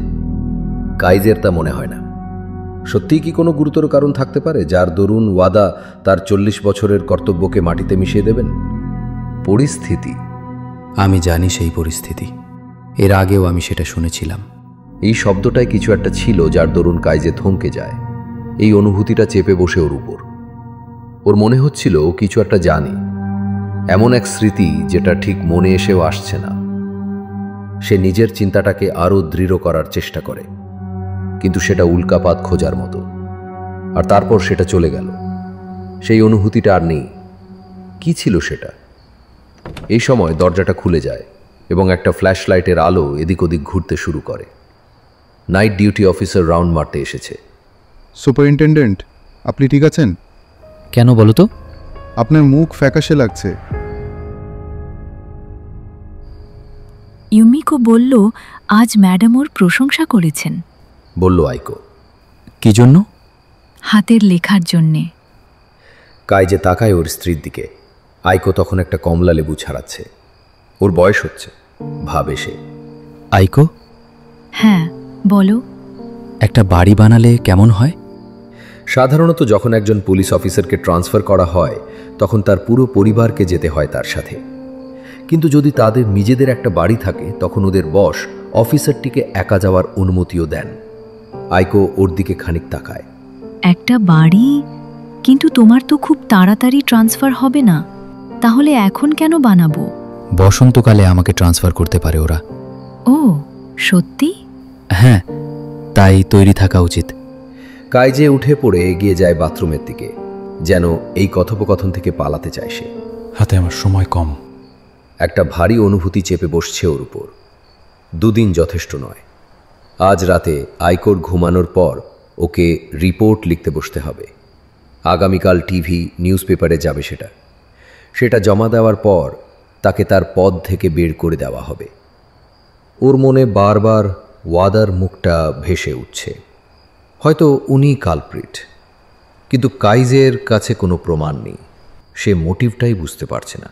কাইজের তা মনে হয় না। সত্যিই কি কোনো গুরুতর কারণ থাকতে পারে যার দরুন ওয়াদা তার 40 বছরের কর্তব্যকে মাটিতে মিশিয়ে দেবেন? পরিস্থিতি? আমি জানি সেই পরিস্থিতি, এর আগেও আমি সেটা শুনেছিলাম। এই শব্দটায় কিছু একটা ছিল যার দরুন কাইজে থমকে যায়। এই অনুভূতিটা চেপে বসে ওর উপর। ওর মনে হচ্ছিল ও কিছু একটা জানে, এমন এক স্মৃতি যেটা ঠিক মনে এসেও আসছে না। সে নিজের চিন্তাটাকে আরও দৃঢ় করার চেষ্টা করে, কিন্তু সেটা উল্কাপাত খোঁজার মতো। আর তারপর সেটা চলে গেল। সেই অনুভূতিটা আর নেই। কি ছিল সেটা? এই সময় দরজাটা খুলে যায় এবং একটা ফ্ল্যাশ লাইটের আলো এদিক ওদিক ঘুরতে শুরু করে। নাইট ডিউটি অফিসার রাউন্ড মারতে এসেছে। সুপারিনটেন্ডেন্ট, আপনি ঠিক আছেন? কেন বলো তো? আপনার মুখ ফ্যাকাশে লাগছে। ইউমিকো বলল, আজ ম্যাডাম ওর প্রশংসা করেছেন। বলল আইকো। কি জন্য? হাতের লেখার জন্যে। কাইজে তাকায় ওর স্ত্রীর দিকে। আইকো তখন একটা কমলা লেবু ছাড়াচ্ছে। ওর বয়স হচ্ছে, ভাবে সে। আইকো? হ্যাঁ, বলো। একটা বাড়ি বানালে কেমন হয়? সাধারণত যখন একজন পুলিশ অফিসারকে ট্রান্সফার করা হয় তখন তার পুরো পরিবারকে যেতে হয় তার সাথে। কিন্তু যদি তাদের নিজেদের একটা বাড়ি থাকে তখন ওদের বস অফিসারটিকে একা যাওয়ার অনুমতিও দেন। আইকো ওর দিকে খানিক তাকায়। একটা বাড়ি? কিন্তু তোমার তো খুব তাড়াতাড়ি ট্রান্সফার হবে না, তাহলে এখন কেন বানাবো? বসন্তকালে আমাকে ট্রান্সফার করতে পারে ওরা। ও সত্যি? হ্যাঁ, তাই তৈরি থাকা উচিত। কাইজে উঠে পড়ে এগিয়ে যায় বাথরুমের দিকে, যেন এই কথোপকথন থেকে পালাতে চায় সে। হাতে আমার সময় কম। একটা ভারী অনুভূতি চেপে বসছে ওর উপর। 2 দিন যথেষ্ট নয়। আজ রাতে আইকোর ঘুমানোর পর ওকে রিপোর্ট লিখতে বসতে হবে। আগামীকাল টিভি নিউজ পেপারে যাবে সেটা জমা দেওয়ার পর তাকে তার পদ থেকে বের করে দেওয়া হবে। ওর মনে বারবার ওয়াদার মুখটা ভেসে উঠছে। হয়তো উনি কালপ্রিট, কিন্তু কাইজের কাছে কোনো প্রমাণ নেই। সে মোটিভটাই বুঝতে পারছে না।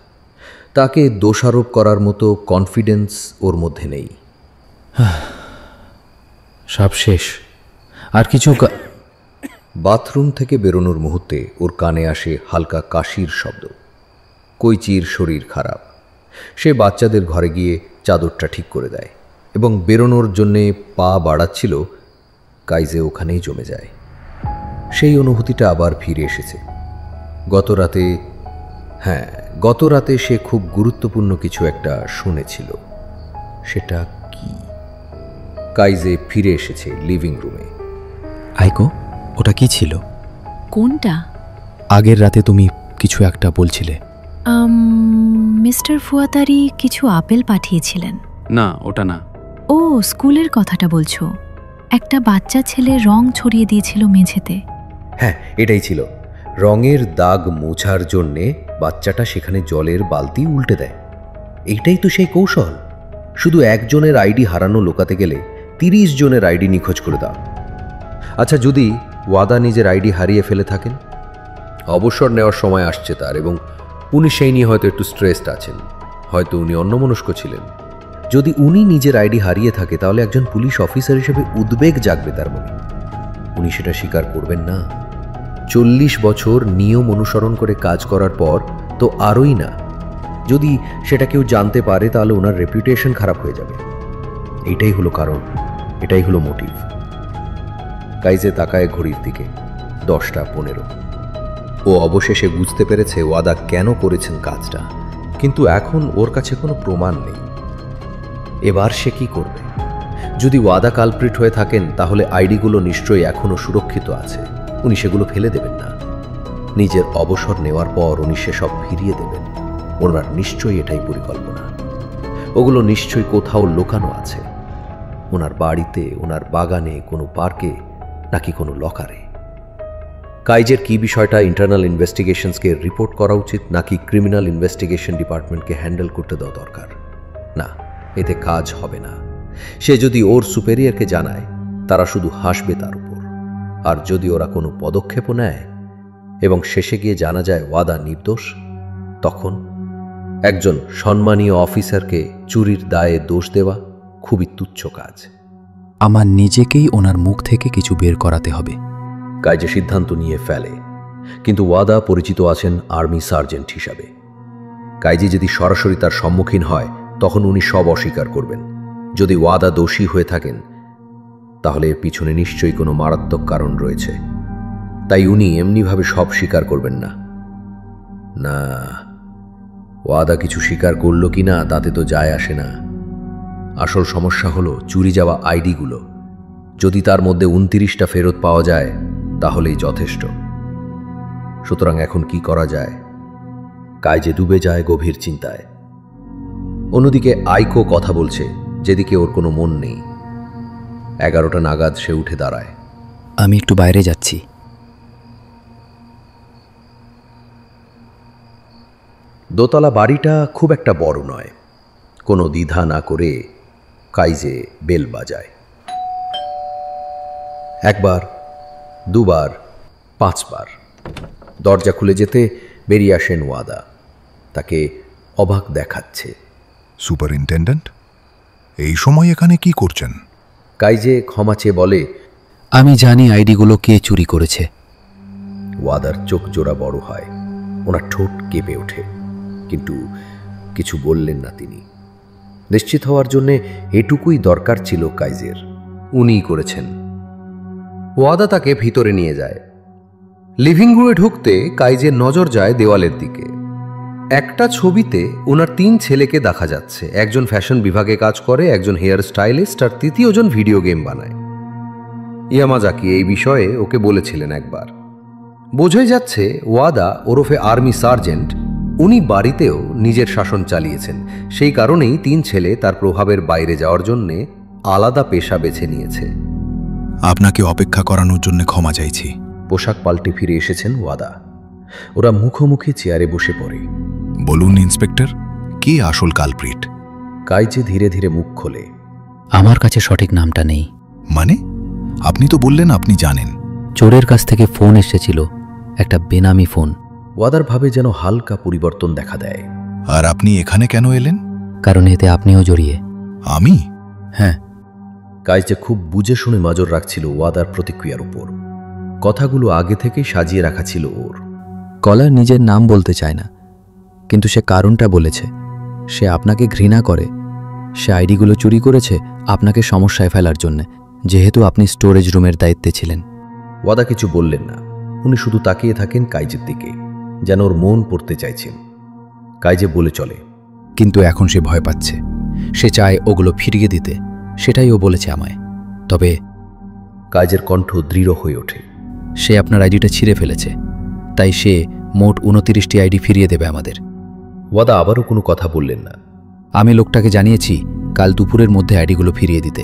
তাকে দোষারোপ করার মতো কনফিডেন্স ওর মধ্যে নেই। সব শেষ। আর কিছু বাথরুম থেকে বেরোনোর মুহূর্তে ওর কানে আসে হালকা কাশির শব্দ। কৈচির শরীর খারাপ। সে বাচ্চাদের ঘরে গিয়ে চাদরটা ঠিক করে দেয় এবং বেরোনোর জন্যে পা বাড়াচ্ছিল। কাইজে ওখানেই জমে যায়। সেই অনুভূতিটা আবার ফিরে এসেছে। গত রাতে সে খুব গুরুত্বপূর্ণ কিছু একটা শুনেছিল। সেটা কি? কাইজে ফিরে এসেছে লিভিং রুমে। আইকো, ওটা কি ছিল? কোনটা? আগের রাতে তুমি কিছু একটা বলছিলে। মিস্টার ফুয়াতারি কিছু আপেল পাঠিয়েছিলেন। না, ওটা না। ও, স্কুলের কথাটা বলছো। একটা বাচ্চা ছেলে রং ছড়িয়ে দিয়েছিল মেঝেতে। হ্যাঁ, এটাই ছিল। রঙের দাগ মোছার জন্যে বাচ্চাটা সেখানে জলের বালতি উল্টে দেয়। এইটাই তো সেই কৌশল। শুধু একজনের আইডি হারানো লোকাতে গেলে 30 জনের আইডি নিখোঁজ করে দাও। আচ্ছা, যদি ওয়াদা নিজের আইডি হারিয়ে ফেলে থাকেন? অবসর নেওয়ার সময় আসছে তার, এবং উনি সেই নিয়ে হয়তো একটু স্ট্রেসড আছেন। হয়তো উনি অন্যমনস্ক ছিলেন। যদি উনি নিজের আইডি হারিয়ে থাকে তাহলে একজন পুলিশ অফিসার হিসেবে উদ্বেগ জাগবে তার মনে। উনি সেটা স্বীকার করবেন না। 40 বছর নিয়ম অনুসরণ করে কাজ করার পর তো আরোই না। যদি সেটা কেউ জানতে পারে তাহলে ওনার রেপুটেশন খারাপ হয়ে যাবে। এটাই হলো কারণ, এটাই হলো মোটিভ। কাইজে তাকায় ঘড়ির দিকে, 10:15। ও অবশেষে বুঝতে পেরেছে ওয়াদা কেন করেছেন কাজটা, কিন্তু এখন ওর কাছে কোনো প্রমাণ নেই। এবার সে কি করবে? যদি ওয়াদা কালপ্রিট হয়ে থাকেন তাহলে আইডিগুলো নিশ্চয়ই এখনও সুরক্ষিত আছে, উনি সেগুলো ফেলে দেবেন না। নিজের অবসর নেওয়ার পর উনি সেসব ফিরিয়ে দেবেন। ওনার নিশ্চয়ই এটাই পরিকল্পনা। ওগুলো নিশ্চয়ই কোথাও লুকানো আছে, ওনার বাড়িতে, ওনার বাগানে, কোনো পার্কে, নাকি কোনো লকারে। কাইজের কি বিষয়টা ইন্টারনাল ইনভেস্টিগেশনসকে রিপোর্ট করা উচিত, নাকি ক্রিমিনাল ইনভেস্টিগেশন ডিপার্টমেন্টকে হ্যান্ডেল করতে দেওয়া দরকার? না, এতে কাজ হবে না। সে যদি ওর সুপেরিয়রকে জানায়, তারা শুধু হাসবে তার উপর। আর যদি ওরা কোনো পদক্ষেপও নেয় এবং শেষে গিয়ে জানা যায় ওয়াদা নির্দোষ, তখন একজন সম্মানীয় অফিসারকে চুরির দায়ে দোষ দেওয়া খুবই তুচ্ছ কাজ। আমার নিজেকেই ওনার মুখ থেকে কিছু বের করাতে হবে। কাইজে সিদ্ধান্ত নিয়ে ফেলে, কিন্তু ওয়াদা পরিচিত আছেন আর্মি সার্জেন্ট হিসাবে। কাইজে যদি সরাসরি তার সম্মুখীন হয় তখন উনি সব অস্বীকার করবেন। যদি ওয়াদা দোষী হয়ে থাকেন তাহলে এর পিছনে নিশ্চয়ই কোনো মারাত্মক কারণ রয়েছে। তাই উনি এমনিভাবে সব স্বীকার করবেন না। না, ওয়াদা কিছু স্বীকার করল কি না তাতে তো যায় আসে না। আসল সমস্যা হলো চুরি যাওয়া আইডিগুলো। যদি তার মধ্যে 29টা ফেরত পাওয়া যায় তাহলেই যথেষ্ট। সুতরাং এখন কি করা যায়? কাইজে ডুবে যায় গভীর চিন্তায়। অন্যদিকে আইকো কথা বলছে, যেদিকে ওর কোনো মন নেই। 11টা নাগাদ সে উঠে দাঁড়ায়। আমি একটু বাইরে যাচ্ছি। দোতলা বাড়িটা খুব একটা বড় নয়। কোনো দ্বিধা না করে কাইজে বেল বাজায়। 1 বার, 2 বার, 5 বার। দরজা খুলে যেতে বেরিয়ে আসেন ওয়াদা। তাকে অবাক দেখাচ্ছে। সুপারিনটেন্ডেন্ট, এই সময় এখানে কি করছেন? কাইজে ক্ষমা চেয়ে বলে, আমি জানি আইডিগুলো কে চুরি করেছে। ওয়াদার চোখ জোড়া বড় হয়, ওনার ঠোঁট কেঁপে ওঠে, কিন্তু কিছু বললেন না তিনি। নিশ্চিত হওয়ার জন্যে এটুকুই দরকার ছিল কাইজের, উনিই করেছেন। ওয়াদা তাকে ভিতরে নিয়ে যায়। লিভিং রুমে ঢুকতে কাইজের নজর যায় দেওয়ালের দিকে। একটা ছবিতে ওনার 3 ছেলেকে দেখা যাচ্ছে। একজন ফ্যাশন বিভাগে কাজ করে, একজন হেয়ার স্টাইলিস্ট, আর তৃতীয়জন ভিডিও গেম বানায়। ইয়ামাজাকি এই বিষয়ে ওকে বলেছিলেন একবার। বোঝাই যাচ্ছে ওয়াদা ওরফে আর্মি সার্জেন্ট, উনি বাড়িতেও নিজের শাসন চালিয়েছেন। সেই কারণেই 3 ছেলে তার প্রভাবের বাইরে যাওয়ার জন্যে আলাদা পেশা বেছে নিয়েছে। আপনাকে অপেক্ষা করানোর জন্য ক্ষমা চাইছি। পোশাক পাল্টে ফিরে এসেছেন ওয়াদা। ওরা মুখোমুখি চেয়ারে বসে পড়ে। বলুন ইন্সপেক্টর, কে আসল কালপ্রিট? কাইজে ধীরে ধীরে মুখ খোলে। আমার কাছে সঠিক নামটা নেই। মানে? আপনি তো বললেন আপনি জানেন। চোরের কাছ থেকে ফোন এসেছিল, একটা বেনামি ফোন। ওয়াদার ভাবে যেন হালকা পরিবর্তন দেখা দেয়। আর আপনি এখানে কেন এলেন? কারণ এতে আপনিও জড়িয়ে। আমি? হ্যাঁ। কাইজে খুব বুঝে শুনে নজর রাখছিল ওয়াদার প্রতিক্রিয়ার উপর। কথাগুলো আগে থেকেই সাজিয়ে রাখা ছিল ওর। কলার নিজের নাম বলতে চায় না, কিন্তু সে কারণটা বলেছে। সে আপনাকে ঘৃণা করে। সে আইডিগুলো চুরি করেছে আপনাকে সমস্যায় ফেলার জন্যে, যেহেতু আপনি স্টোরেজ রুমের দায়িত্বে ছিলেন। ওয়াদা কিছু বললেন না। উনি শুধু তাকিয়ে থাকেন কাইজের দিকে, যেন ওর মন পড়তে চাইছেন। কাইজে বলে চলে, কিন্তু এখন সে ভয় পাচ্ছে। সে চায় ওগুলো ফিরিয়ে দিতে, সেটাই ও বলেছে আমায়। তবে কাইজের কণ্ঠ দৃঢ় হয়ে ওঠে। সে আপনার আইডিটা ছিঁড়ে ফেলেছে, তাই সে মোট 29টি আইডি ফিরিয়ে দেবে আমাদের। ওয়াদা আবারও কোনো কথা বললেন না। আমি লোকটাকে জানিয়েছি কাল দুপুরের মধ্যে আইডিগুলো ফিরিয়ে দিতে।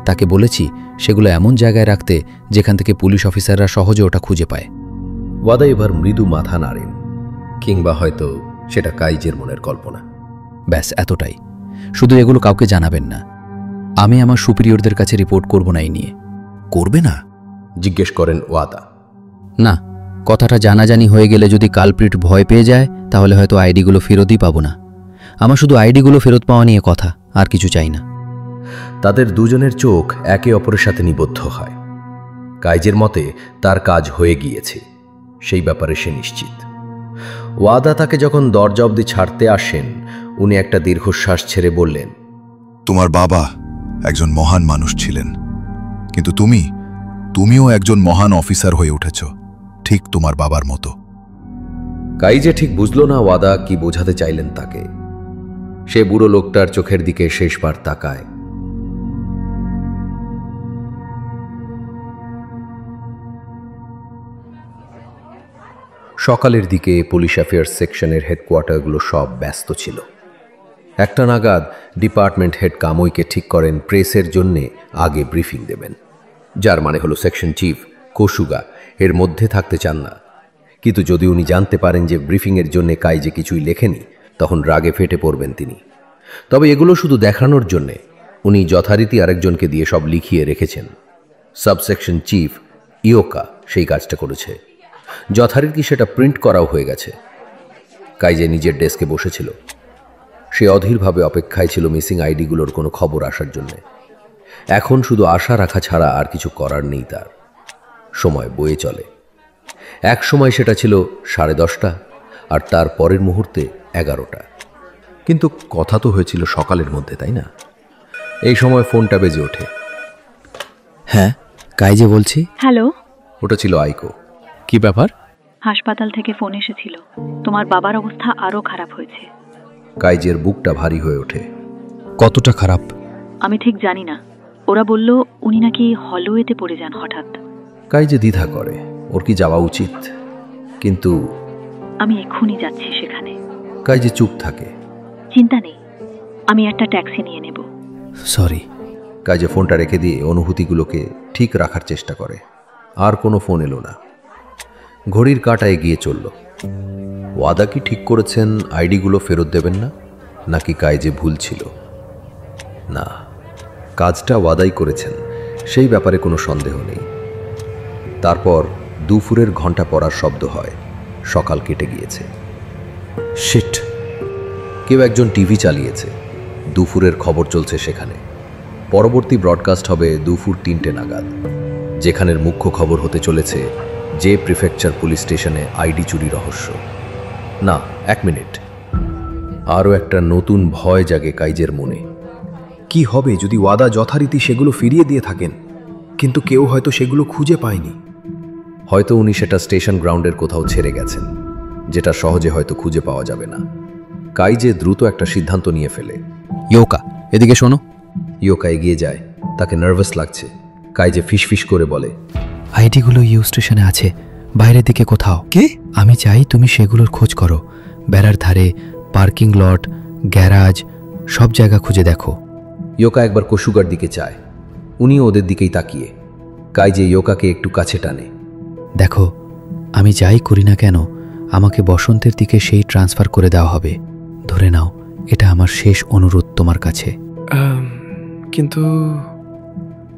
তাকে বলেছি সেগুলো এমন জায়গায় রাখতে যেখান থেকে পুলিশ অফিসাররা সহজে ওটা খুঁজে পায়। ওয়াদা এবার মৃদু মাথা নাড়েন, কিংবা হয়তো সেটা কাইজের মনের কল্পনা। ব্যাস এতটাই। শুধু এগুলো কাউকে জানাবেন না। আমি আমার সুপিরিয়রদের কাছে রিপোর্ট করব না এই নিয়ে। করবে না? জিজ্ঞেস করেন ওয়াদা। না, কথাটা জানাজানি হয়ে গেলে যদি কালপ্রিট ভয় পেয়ে যায় তাহলে হয়তো আইডিগুলো ফেরতই পাবো না। আমার শুধু আইডিগুলো ফেরত পাওয়া নিয়ে কথা, আর কিছু চাই না। তাদের দুজনের চোখ একে অপরের সাথে নিবদ্ধ হয়। কাইজের মতে তার কাজ হয়ে গিয়েছে, সেই ব্যাপারে সে নিশ্চিত। ওয়াদা তাকে যখন দরজা অবধি ছাড়তে আসেন, উনি একটা দীর্ঘশ্বাস ছেড়ে বললেন, তোমার বাবা একজন মহান মানুষ ছিলেন, কিন্তু তুমিও একজন মহান অফিসার হয়ে উঠেছ, ঠিক তোমার বাবার মতো। কাইজে ঠিক বুঝল না ওয়াদা কি বোঝাতে চাইলেন তাকে। সে বুড়ো লোকটার চোখের দিকে শেষবার তাকায়। সকালের দিকে পুলিশ অ্যাফেয়ার্স সেকশনের হেডকোয়ার্টারগুলো সব ব্যস্ত ছিল। 1টা নাগাদ ডিপার্টমেন্ট হেড কামুইকে ঠিক করেন প্রেসের জন্যে আগে ব্রিফিং দেবেন, যার মানে হলো সেকশন চিফ কোসুগা এর মধ্যে থাকতে চান না। কিন্তু যদি উনি জানতে পারেন যে ব্রিফিংয়ের জন্য কাইজে কিছুই লেখেনি, তখন রাগে ফেটে পড়বেন তিনি। তবে এগুলো শুধু দেখানোর জন্যে উনি যথারীতি আরেকজনকে দিয়ে সব লিখিয়ে রেখেছেন। সাবসেকশন চিফ ইয়োকা সেই কাজটা করেছে। যথারীতি সেটা প্রিন্ট করাও হয়ে গেছে। কাইজে নিজের ডেস্কে বসেছিল। সে অধীরভাবে অপেক্ষায় ছিল মিসিং আইডিগুলোর কোনো খবর আসার জন্যে। এখন শুধু আশা রাখা ছাড়া আর কিছু করার নেই তার। সময় বয়ে চলে। এক সময় সেটা ছিল 10:30, আর তার পরের মুহূর্তে 11টা। কিন্তু কথা তো হয়েছিল সকালের মধ্যে, তাই না? এই সময় ফোনটা বেজে ওঠে। হ্যাঁ, কাইজে বলছি। হ্যালো। ওটা ছিল আইকো। কি ব্যাপার? হাসপাতাল থেকে ফোন এসেছিল, তোমার বাবার অবস্থা আরো খারাপ হয়েছে। কাইজের বুকটা ভারী হয়ে ওঠে। কতটা খারাপ? আমি ঠিক জানি না। ওরা বলল উনি নাকি হলওয়েতে পড়ে যান হঠাৎ। কাইজে দ্বিধা করে ওর কি যাওয়া উচিত, কিন্তু আমি এক্ষুনি যাচ্ছি সেখানে। কাইজে চুপ থাকে। চিন্তা নেই, আমি একটা ট্যাক্সি নিয়ে নেব। সরি। কাইজে ফোনটা রেখে দিয়ে অনুভূতিগুলোকে ঠিক রাখার চেষ্টা করে। আর কোনো ফোন এলো না। ঘড়ির কাঁটা এগিয়ে চলল। ওয়াদা কি ঠিক করেছেন আইডিগুলো ফেরত দেবেন না, নাকি কাইজে ভুল ছিল? না, কাজটা ওয়াদাই করেছেন, সেই ব্যাপারে কোনো সন্দেহ নেই। তারপর দুপুরের ঘন্টা পড়ার শব্দ হয়। সকাল কেটে গিয়েছে। শিট, কেউ একজন টিভি চালিয়েছে। দুপুরের খবর চলছে সেখানে। পরবর্তী ব্রডকাস্ট হবে দুপুর 3টে নাগাদ, যেখানের মুখ্য খবর হতে চলেছে যে প্রিফেকচার পুলিশ স্টেশনে আইডি চুরি রহস্য। না, 1 মিনিট। আরও একটা নতুন ভয় জাগে কাইজের মনে। কি হবে যদি ওয়াদা যথারীতি সেগুলো ফিরিয়ে দিয়ে থাকেন, কিন্তু কেউ হয়তো সেগুলো খুঁজে পায়নি? হয়তো উনি সেটা স্টেশন গ্রাউন্ডের কোথাও ছেড়ে গেছেন, যেটা সহজে হয়তো খুঁজে পাওয়া যাবে না। কাইজে দ্রুত একটা সিদ্ধান্ত নিয়ে ফেলে। ইয়োকা, এদিকে শোনো। ইয়োকা এগিয়ে যায়। তাকে নার্ভাস লাগছে। কাইজে ফিসফিস করে বলে, আইডিগুলো ইউ স্টেশনে আছে, বাইরের দিকে কোথাও। কে? আমি চাই তুমি সেগুলোর খোঁজ করো। বেড়ার ধারে, পার্কিং লট, গ্যারাজ, সব জায়গা খুঁজে দেখো। ইয়োকা একবার কোসুগার দিকে চায়। উনিও ওদের দিকেই তাকিয়ে। কাইজে ইয়োকাকে একটু কাছে টানে। দেখো, আমি যাই করি না কেন, আমাকে বসন্তের দিকে সেই ট্রান্সফার করে দেওয়া হবে। ধরে নাও এটা আমার শেষ অনুরোধ তোমার কাছে।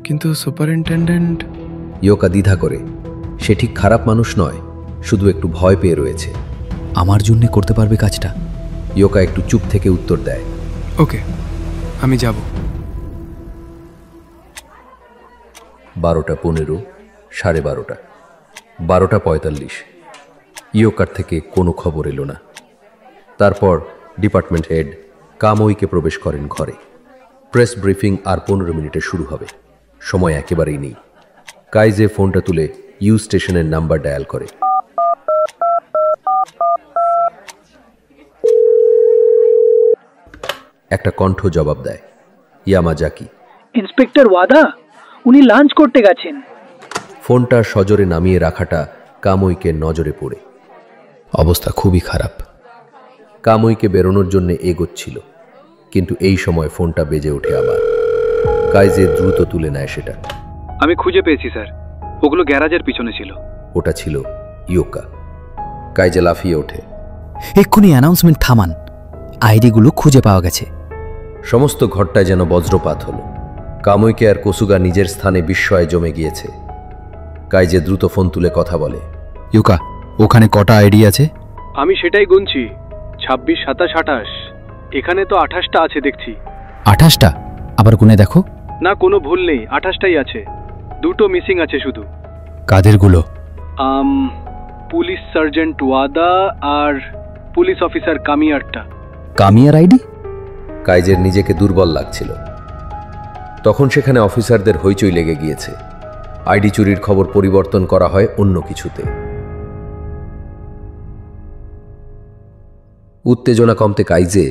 কিন্তু সুপারিনটেন্ডেন্ট। ইয়োকা দ্বিধা করে। সে ঠিক খারাপ মানুষ নয়, শুধু একটু ভয় পেয়ে রয়েছে। আমার জন্য করতে পারবে কাজটা? ইয়োকা একটু চুপ থেকে উত্তর দেয়, ওকে, আমি যাব। 12:15, 12:30, 12:45। ইয়োকার থেকে কোনো খবর এলো না। তারপর ডিপার্টমেন্ট হেড কামুইকে প্রবেশ করেন ঘরে। প্রেস ব্রিফিং আর 15 মিনিটে শুরু হবে। সময় একেবারেই নেই। কাইজে ফোনটা তুলে ইউ স্টেশনের নাম্বার ডায়াল করে। একটা কণ্ঠ জবাব দেয়, ইয়ামাজাকি। ইন্সপেক্টর ওয়াদা, উনি লাঞ্চ করতে গেছেন। ফোনটা সজোরে নামিয়ে রাখাটা কামুইকে নজরে পড়ে। অবস্থা খুবই খারাপ। কামুইকে বেরোনোর জন্য এগোচ্ছিল, কিন্তু এই সময় ফোনটা বেজে ওঠে আবার। কাইজে দ্রুত তুলে নেয় সেটা। আমি খুঁজে পেয়েছি স্যার, ওগুলো গ্যারাজের পিছনে ছিল। ওটা ছিল ইয়োকা। কাইজে লাফিয়ে ওঠে। এক্ষুনি অ্যানাউন্সমেন্ট থামান, আইডিগুলো খুঁজে পাওয়া গেছে। সমস্ত ঘরটায় যেন বজ্রপাত হলো। কামুইকে আর কোসুগা নিজের স্থানে বিস্ময়ে জমে গিয়েছে। কাইজে দ্রুত ফোন তুলে কথা বলে, ইয়োকা, ওখানে কটা আইডি আছে? আমি সেটাই গুনছি। 26, 27, 28। এখানে তো 28টা আছে দেখছি। 28টা? আবার গুনে দেখো। না, কোনো ভুল নেই, 28টাই আছে। 2টো মিসিং আছে শুধু। কাদেরগুলো? পুলিশ সার্জেন্ট ওয়াদা আর পুলিশ অফিসার কামিয়ারটা। কামিয়ার আইডি? কাইজের নিজেকে দুর্বল লাগছিল। তখন সেখানে অফিসারদের হইচই লেগে গিয়েছে। আইডি চুরির খবর পরিবর্তন করা হয় অন্য কিছুতে। উত্তেজনা কমতে কাইজে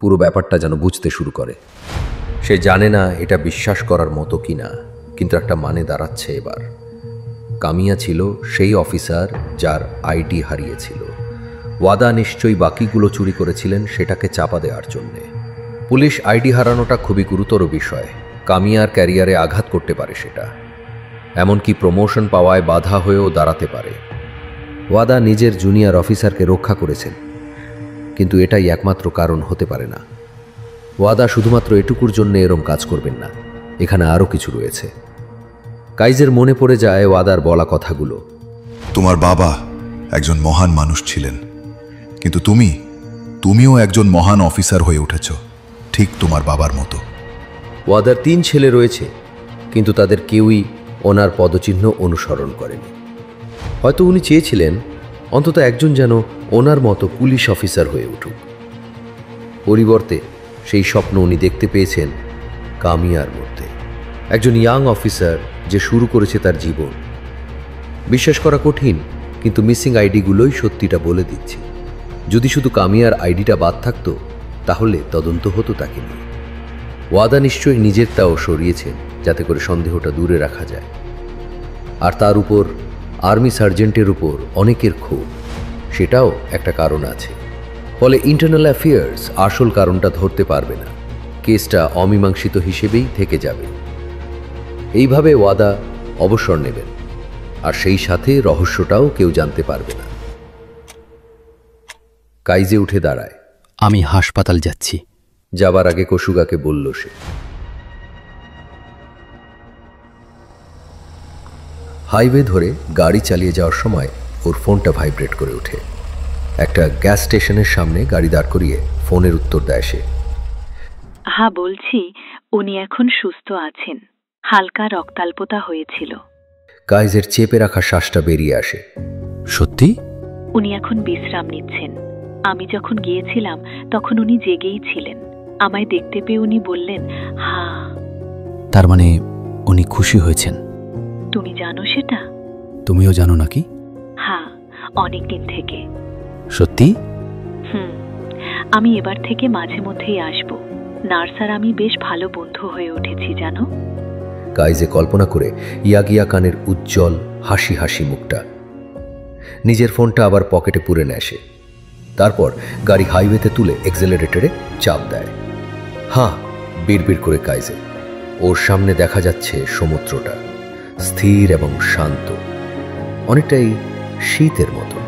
পুরো ব্যাপারটা যেন বুঝতে শুরু করে। সে জানে না এটা বিশ্বাস করার মতো কিনা, কিন্তু একটা মানে দাঁড়াচ্ছে এবার। কামিয়া ছিল সেই অফিসার যার আইডি হারিয়েছিল। ওয়াদা নিশ্চয়ই বাকিগুলো চুরি করেছিলেন সেটাকে চাপা দেওয়ার জন্যে। পুলিশ আইডি হারানোটা খুবই গুরুতর বিষয়। কামিয়ার ক্যারিয়ারে আঘাত করতে পারে সেটা, এমনকি প্রমোশন পাওয়ায় বাধা হয়েও দাঁড়াতে পারে। ওয়াদা নিজের জুনিয়র অফিসারকে রক্ষা করেছেন, কিন্তু এটাই একমাত্র কারণ হতে পারে না। ওয়াদা শুধুমাত্র এটুকুর জন্য এরম কাজ করবেন না, এখানে আরও কিছু রয়েছে। কাইজের মনে পড়ে যায় ওয়াদার বলা কথাগুলো। তোমার বাবা একজন মহান মানুষ ছিলেন, কিন্তু তুমিও একজন মহান অফিসার হয়ে উঠেছ, ঠিক তোমার বাবার মতো। ওয়াদার 3 ছেলে রয়েছে, কিন্তু তাদের কেউই ওনার পদচিহ্ন অনুসরণ করেনি। হয়তো উনি চেয়েছিলেন অন্তত একজন যেন ওনার মতো পুলিশ অফিসার হয়ে উঠুক। পরিবর্তে সেই স্বপ্ন উনি দেখতে পেয়েছেন কামিয়ার মধ্যে, একজন ইয়াং অফিসার যে শুরু করেছে তার জীবন। বিশ্বাস করা কঠিন, কিন্তু মিসিং আইডিগুলোই সত্যিটা বলে দিচ্ছে। যদি শুধু কামিয়ার আইডিটা বাদ থাকতো তাহলে তদন্ত হতো তাকে নিয়ে। ওয়াদা নিশ্চয়ই নিজেরটাও সরিয়েছেন যাতে করে সন্দেহটা দূরে রাখা যায়। আর তার উপর আর্মি সার্জেন্টের উপর অনেকের ক্ষোভ, সেটাও একটা কারণ আছে। ফলে ইন্টারনাল অ্যাফেয়ার্স আসল কারণটা ধরতে পারবে না, কেসটা অমীমাংসিত হিসেবেই থেকে যাবে। এইভাবে ওয়াদা অবসর নেবেন, আর সেই সাথে রহস্যটাও কেউ জানতে পারবে না। কাইজে উঠে দাঁড়ায়। আমি হাসপাতাল যাচ্ছি। যাবার আগে কসুগাকে বলল সে। হাইওয়ে ধরে গাড়ি চালিয়ে যাওয়ার সময় ওর ফোনটা ভাইব্রেট করে ওঠে। একটা গ্যাস স্টেশনের সামনে গাড়ি দাঁড় করিয়ে ফোনের উত্তর দেয় সে। হ্যাঁ বলছি, উনি এখন সুস্থ আছেন, হালকা রক্তাল্পতা হয়েছিল। কাইজের চেপে রাখা শ্বাসটা বেরিয়ে আসে। সত্যি? উনি এখন বিশ্রাম নিচ্ছেন। আমি যখন গিয়েছিলাম তখন উনি জেগেই ছিলেন। আমায় দেখতে পেয়ে উনি বললেন হ্যাঁ। তার মানে উনি খুশি হয়েছেন? তুমি জানো সেটা? তুমিও জানো নাকি? হ্যাঁ, অনেকদিন থেকে। সত্যি? আমি এবার থেকে মাঝে মধ্যেই আসব। নার্স আর আমি বেশ ভালো বন্ধু হয়ে উঠেছি জানো। কাইজে কল্পনা করে ইয়াগিয়া কানের উজ্জ্বল হাসি হাসি মুখটা। নিজের ফোনটা আবার পকেটে পুরে নেয় সে। তারপর গাড়ি হাইওয়েতে তুলে এক্সেলারেটরে চাপ দেয়। হ্যাঁ, বিড়বিড় করে কাইজে। ওর সামনে দেখা যাচ্ছে সমুদ্রটা, স্থির এবং শান্ত, অনেকটাই শীতের মতো।